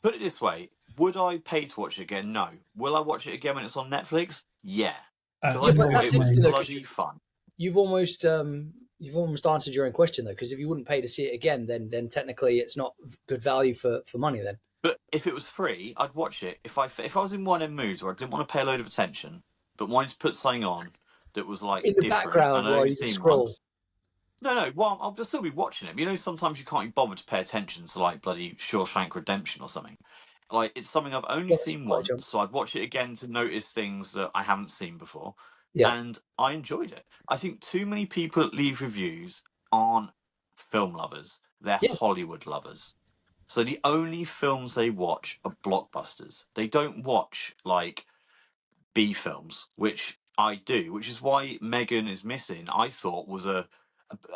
Put it this way, would I pay to watch it again? No. Will I watch it again when it's on Netflix? Yeah. Because I thought it was bloody fun. You've almost answered your own question though, because if you wouldn't pay to see it again, then technically it's not good value for money then. But if it was free, I'd watch it. If I was in one of them moods where I didn't want to pay a load of attention, but wanted to put something on that was like in the different, background and I'd while only you seen scroll. once. No. Well, I'll still be watching it. You know, sometimes you can't be bothered to pay attention to like bloody Shawshank Redemption or something. Like it's something I've only seen once, so I'd watch it again to notice things that I haven't seen before. Yeah. And I enjoyed it. I think too many people that leave reviews aren't film lovers; they're Hollywood lovers. So the only films they watch are blockbusters. They don't watch like B films, which I do, which is why Megan is Missing. I thought was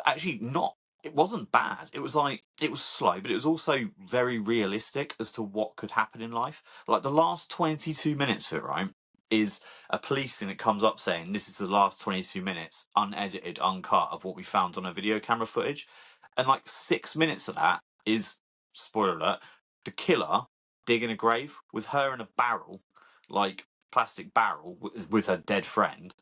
actually not. It wasn't bad. It was like it was slow, but it was also very realistic as to what could happen in life. Like the last 22 minutes of it, right, is a police thing that comes up saying this is the last 22 minutes, unedited, uncut of what we found on a video camera footage, and like 6 minutes of that is spoiler alert, the killer digging a grave with her in a barrel, like plastic barrel with her dead friend,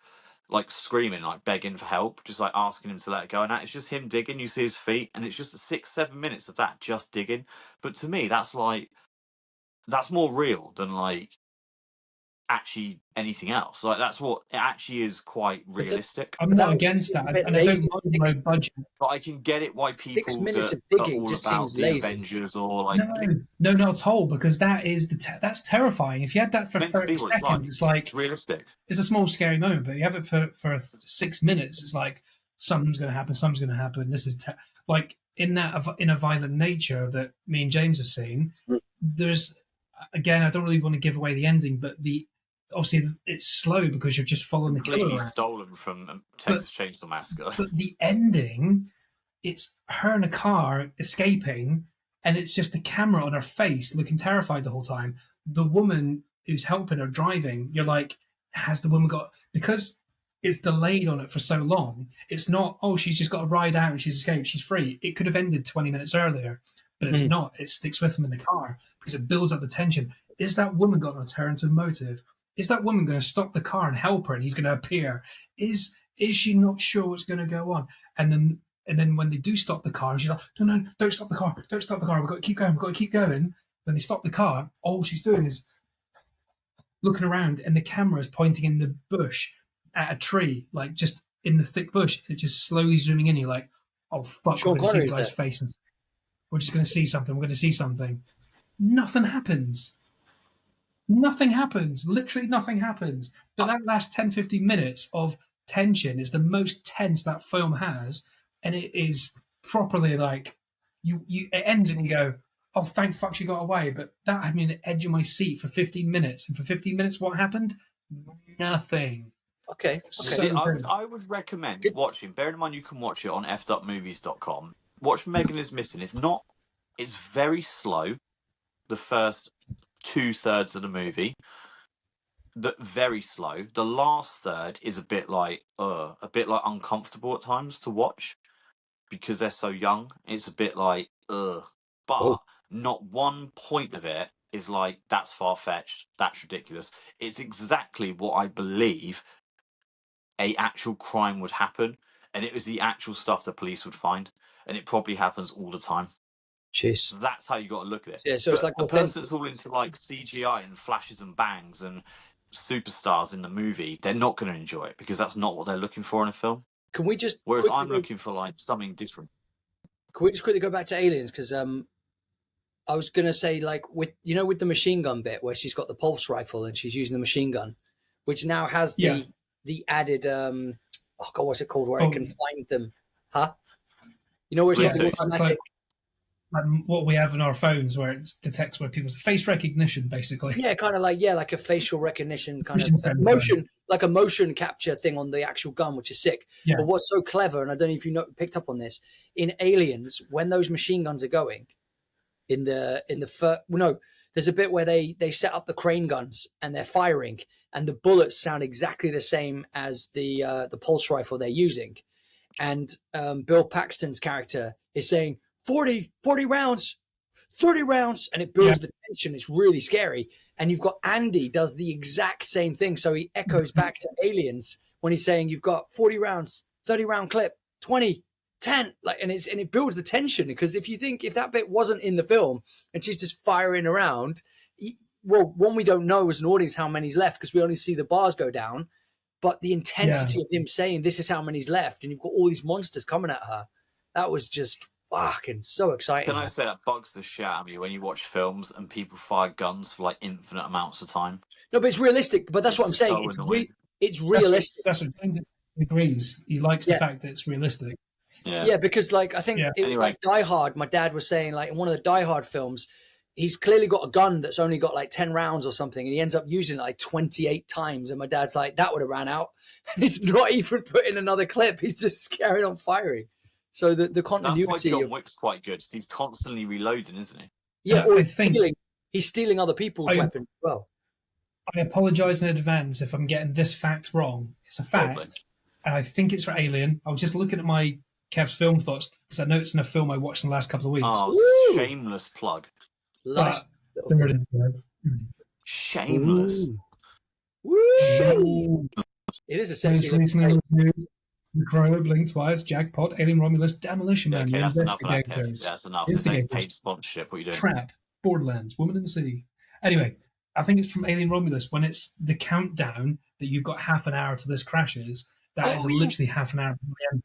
like screaming, like begging for help, just like asking him to let it go. And that it's just him digging. You see his feet, and it's just 6-7 minutes of that just digging. But to me, that's more real than like actually anything else. Like that's what it actually is, quite realistic. I'm not against that, and I don't mind low budget. But I can get it why people 6 minutes that of digging are all just about seems the lazy. Avengers or like no, not at all, because that is that's terrifying. If you had that for 30 seconds, it's like it's realistic. It's a small scary moment, but you have it for 6 minutes. It's like something's going to happen. Something's going to happen. This is like in a violent nature that me and James have seen. There's again, I don't really want to give away the ending, but obviously it's slow because you're just following the killer around. Stolen from Texas Chainsaw Massacre. But the ending, it's her in a car escaping, and it's just the camera on her face looking terrified the whole time. The woman who's helping her driving, you're like, has the woman got, because it's delayed on it for so long, it's not, oh, she's just got to ride out and she's escaped, she's free. It could have ended 20 minutes earlier, but it's not. It sticks with him in the car because it builds up the tension. Is that woman got an alternative motive? Is that woman going to stop the car and help her and he's going to appear? Is she not sure what's going to go on? And then when they do stop the car, and she's like, no, don't stop the car. Don't stop the car. We've got to keep going. When they stop the car, all she's doing is looking around, and the camera is pointing in the bush at a tree, like just in the thick bush. It's just slowly zooming in. You're like, oh, fuck, we're going to see the guy's face. We're just going to see something. We're going to see something. Nothing happens. Nothing happens. Literally nothing happens. But that last 10, 15 minutes of tension is the most tense that film has. And it is properly like, it ends and you go, oh, thank fuck she got away. But that had me on the edge of my seat for 15 minutes. And for 15 minutes, what happened? Nothing. Okay. So I would recommend watching, bearing in mind you can watch it on fwmovies.com. Watch Megan is Missing. It's very slow, the first 2/3 of the movie. Very slow. The last third is a bit like uncomfortable at times to watch because they're so young. It's a bit like but not one point of it is like that's far-fetched, that's ridiculous. It's exactly what I believe a actual crime would happen, and it was the actual stuff the police would find, and it probably happens all the time. Jeez. So that's how you got to look at it. Yeah, so it's like a person that's all into like CGI and flashes and bangs and superstars in the movie, they're not going to enjoy it because that's not what they're looking for in a film. Can we just? Whereas I'm looking for like something different. Can we just quickly go back to Aliens? Because I was going to say, like, with the machine gun bit where she's got the pulse rifle and she's using the machine gun, which now has the added oh god, what's it called, where it can find them, huh? You know, where it's like what we have in our phones where it detects where people's face recognition, basically. Yeah, kind of like a facial recognition kind of motion, like a motion capture thing on the actual gun, which is sick. Yeah. But what's so clever, and I don't know if you picked up on this, in Aliens, when those machine guns are going, there's a bit where they set up the crane guns and they're firing, and the bullets sound exactly the same as the pulse rifle they're using, and Bill Paxton's character is saying 40 rounds, 30 rounds, and it builds the tension. It's really scary. And you've got Andy does the exact same thing, so he echoes back to Aliens when he's saying you've got 40 rounds, 30 round clip, 20, tent, like, and it builds the tension, because if that bit wasn't in the film and she's just firing around, well, one, we don't know as an audience how many's left because we only see the bars go down, but the intensity of him saying this is how many's left, and you've got all these monsters coming at her, that was just fucking so exciting. Can I say that bugs the shit out of you when you watch films and people fire guns for like infinite amounts of time? No, but it's realistic. But that's what I'm saying. It's realistic. That's what James agrees. He likes the fact that it's realistic. Yeah, because like I think it was like Die Hard. My dad was saying, like, in one of the Die Hard films, he's clearly got a gun that's only got like 10 rounds or something, and he ends up using it like 28 times. And my dad's like, that would have ran out. And he's not even putting another clip. He's just carrying on firing. So the continuity. That's why John Wick's quite good. He's constantly reloading, isn't he? Yeah, or he's stealing other people's weapons as well. I apologise in advance if I'm getting this fact wrong. It's a fact, and I think it's for Alien. I was just looking at my Kev's film thoughts because I know it's in a film I watched in the last couple of weeks. Oh, shameless plug. Shameless. Woo! It is a sexy Crow, Blink Twice, Jackpot, Alien Romulus, Demolition Man. Okay, that's enough of that, Kev. That's enough. This ain't paid sponsorship. What are you doing? Trap, Borderlands, Woman in the Sea. Anyway, I think it's from Alien Romulus when it's the countdown that you've got half an hour to this crashes. That is literally half an hour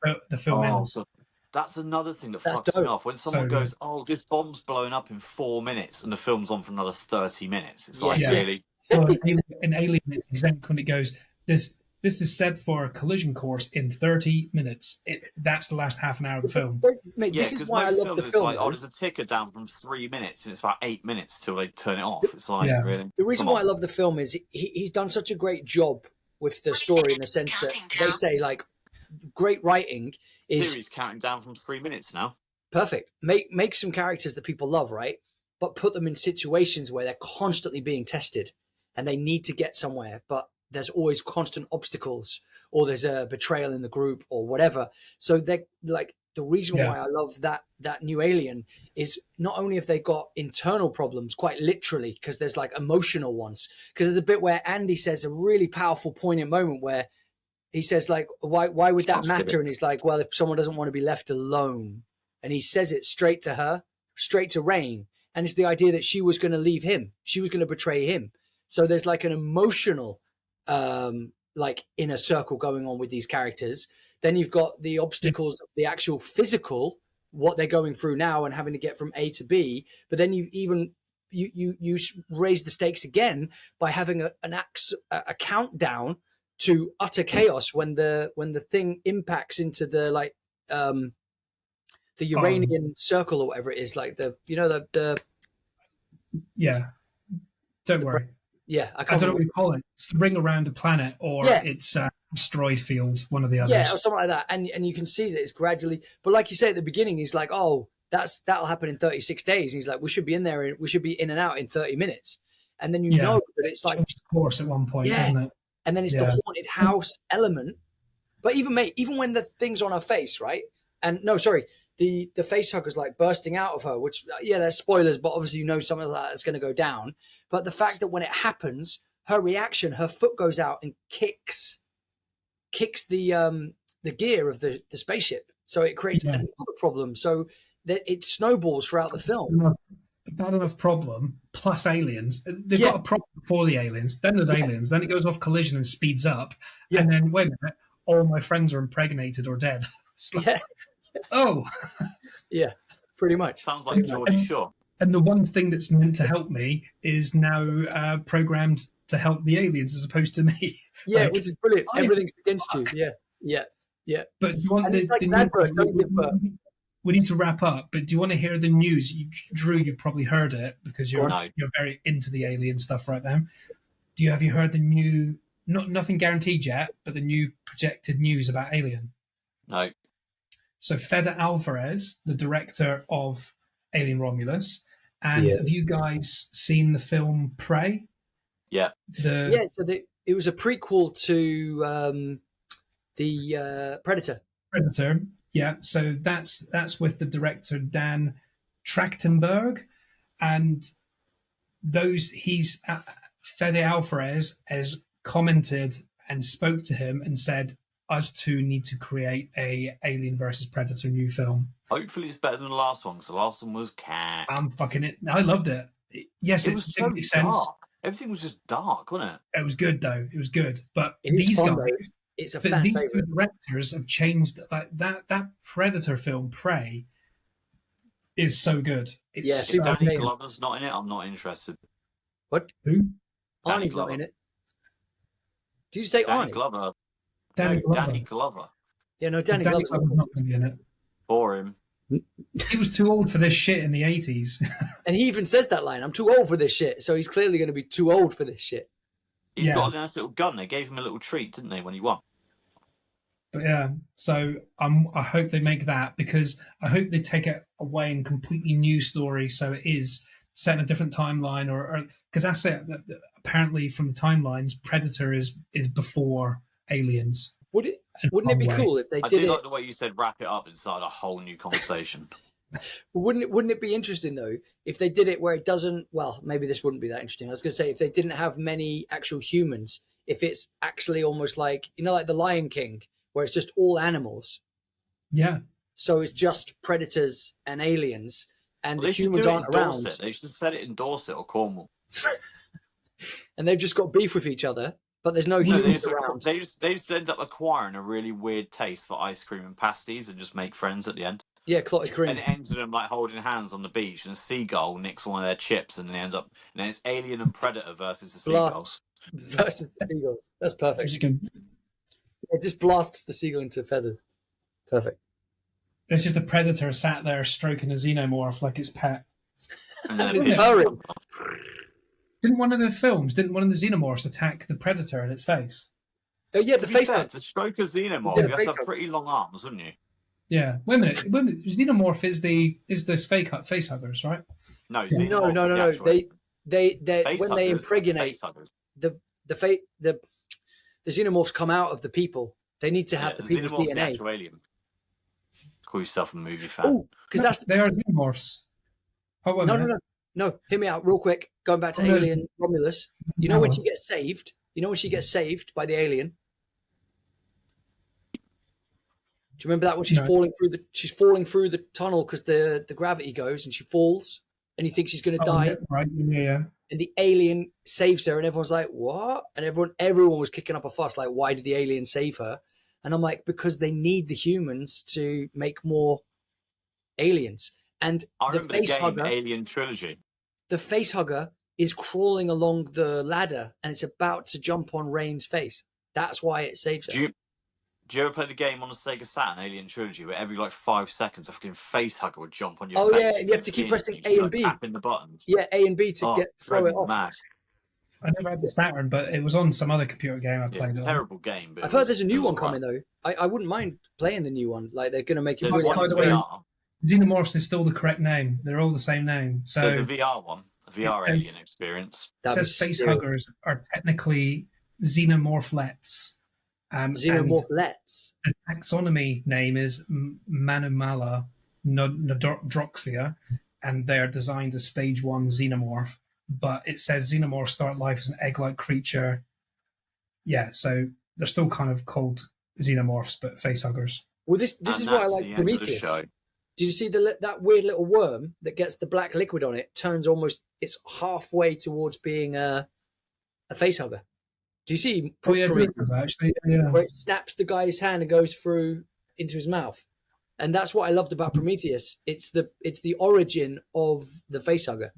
from the film ends. So that's another thing that fucks me off. When someone goes, this bomb's blowing up in 4 minutes and the film's on for another 30 minutes. It's like, really? Well, in Alien, it's exactly when it goes, this is set for a collision course in 30 minutes. That's the last half an hour of the film. Mate, this is why I love the film. Like, there's a ticker down from 3 minutes, and it's about 8 minutes till they turn it off. It's like, really? The reason why I love the film is he's done such a great job with the story in the sense that they say, like, great writing is... Series counting down from 3 minutes now. Perfect. Make some characters that people love, right? But put them in situations where they're constantly being tested and they need to get somewhere, but there's always constant obstacles, or there's a betrayal in the group or whatever. So they like the reason why I love that new Alien is not only have they got internal problems, quite literally, because there's like emotional ones. Because there's a bit where Andy says a really powerful, poignant moment where he says, like, why would that matter? And he's like, well, if someone doesn't want to be left alone, and he says it straight to her, straight to Rain, and it's the idea that she was going to leave him, she was going to betray him. So there's like an emotional like inner circle going on with these characters. Then you've got the obstacles of the actual physical, what they're going through now and having to get from A to B. But then you raise the stakes again by having a countdown to utter chaos when the thing impacts into the like the Uranian circle or whatever it is, like the don't worry. Yeah, I don't know what you call it. It's the ring around the planet, or it's asteroid field, one of the others. Yeah, or something like that. And you can see that it's gradually. But like you say at the beginning, he's like, "Oh, that'll happen in 36 days." And he's like, "We should be in there. We should be in and out in 30 minutes." And then you know that it's like course at one point, isn't it? And then it's the haunted house element. But even when the thing's on her face, right? And no, sorry, the face hugger's like bursting out of her, which there's spoilers, but obviously you know something like that's going to go down. But the fact that when it happens, her reaction, her foot goes out and kicks the gear of the spaceship, so it creates another problem. So that it snowballs throughout the film. A bad enough problem plus aliens. They've got a problem before the aliens. Then there's aliens. Then it goes off collision and speeds up. Yeah. And then wait a minute, all my friends are impregnated or dead. Like, yeah, pretty much. Sounds like Geordie Shore. And the one thing that's meant to help me is now programmed to help the aliens as opposed to me. Yeah, like, which is brilliant. Everything's against you. Yeah. But you want we need to wrap up, but do you want to hear the news? Drew, you've probably heard it because you're very into the alien stuff right now. Have you heard the new, nothing guaranteed yet, but the new projected news about Alien? No. So Fede Alvarez, the director of Alien Romulus, and have you guys seen the film Prey? Yeah. So it was a prequel to the Predator. Yeah, so that's with the director Dan Trachtenberg, and Fede Alvarez has commented and spoke to him and said us two need to create a Alien versus Predator new film. Hopefully it's better than the last one, because the last one was cat. I'm fucking it. I loved it. Yes, it was didn't so make sense. dark. Everything was just dark, wasn't it? It was good though. It was good. But these guys, it's a fan these favorite. directors have changed. Like that Predator film, Prey, is so good. If Danny Glover's not in it, I'm not interested. What? Who? Arnie's not in it. Did you say Danny Arnie? Glover? Danny Glover. Yeah, no, Danny Glover's not going to be in it. For him. He was too old for this shit in the 80s. And he even says that line, I'm too old for this shit. So he's clearly going to be too old for this shit. He's got a nice little gun. They gave him a little treat, didn't they, when he won? But yeah, so I hope they make that, because I hope they take it away in a completely new story, so it is set in a different timeline, or because that's it. Apparently, from the timelines, Predator is before Aliens. Wouldn't it be cool if they did it? I do like the way you said wrap it up and start a whole new conversation. Wouldn't it be interesting though if they did it where it doesn't? Well, maybe this wouldn't be that interesting. I was going to say if they didn't have many actual humans, if it's actually almost like like the Lion King, where it's just all animals. Yeah. So it's just predators and aliens, and the humans aren't around. They should set it in Dorset or Cornwall. And they've just got beef with each other, but there's no humans around. They just end up acquiring a really weird taste for ice cream and pasties and just make friends at the end. Yeah, clotted cream. And it ends with them like holding hands on the beach, and a seagull nicks one of their chips, and then ends up, and then it's Alien and Predator versus the seagulls. Versus the seagulls. That's perfect. It just blasts the seagull into feathers. Perfect. It's just a predator sat there stroking a xenomorph like its pet. And then Didn't one of the xenomorphs attack the predator in its face? Oh yeah, the face. To stroke a xenomorph, you have to have pretty long arms, wouldn't you? Yeah. Wait a minute. Xenomorph is this face huggers, right? No. They when they impregnate the xenomorphs come out of the people. They need to have the people's DNA. The actual alien. Call yourself a movie fan. Oh, because they are xenomorphs. Oh, no. Hear me out real quick. Going back to Alien Romulus. You know when she gets saved? You know when she gets saved by the alien? Do you remember that when she's falling through the tunnel because the gravity goes and she falls and you think she's going to die? Yeah, right. Yeah. And the alien saves her and everyone's like, what? And everyone was kicking up a fuss like, why did the alien save her? And I'm like, because they need the humans to make more aliens. And I remember the game Alien Trilogy. The face hugger is crawling along the ladder and it's about to jump on Rain's face. That's why it saves her. Do you ever play the game on the Sega Saturn, Alien Trilogy, where every 5 seconds a fucking face hugger would jump on your face? Oh yeah, you have to keep pressing A and B. Tapping the buttons. Yeah, A and B to throw it off. Mad. I never had the Saturn, but it was on some other computer game I played. Terrible game. But I've heard there's a new one coming though. I wouldn't mind playing the new one. Like they're going to make it. By the way, Xenomorphs is still the correct name. They're all the same name. So there's a VR one, a VR Alien experience. It says face huggers are technically xenomorphlets. Xenomorphlets. The taxonomy name is Manumala nodroxia, and they're designed as stage 1 xenomorph. But it says xenomorphs start life as an egg-like creature. Yeah, so they're still kind of called xenomorphs, but face huggers. Well, this is why I like Prometheus. Did you see that weird little worm that gets the black liquid on it? Turns it's halfway towards being a face hugger. Do you see Prometheus? Actually, yeah. Where it snaps the guy's hand and goes through into his mouth, and that's what I loved about Prometheus. It's the origin of the face hugger.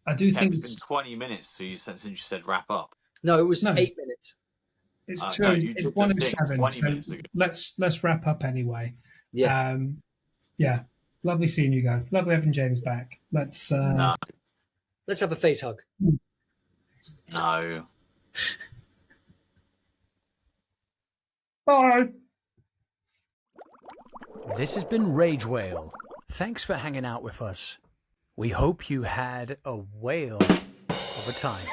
I do think it's been 20 minutes since you said wrap up. No, it was 8 minutes. It's 1:07. So let's wrap up anyway. Yeah. Yeah. Lovely seeing you guys. Lovely having James back. Let's have a face hug. No. Bye. This has been Rage Whale. Thanks for hanging out with us. We hope you had a whale of a time.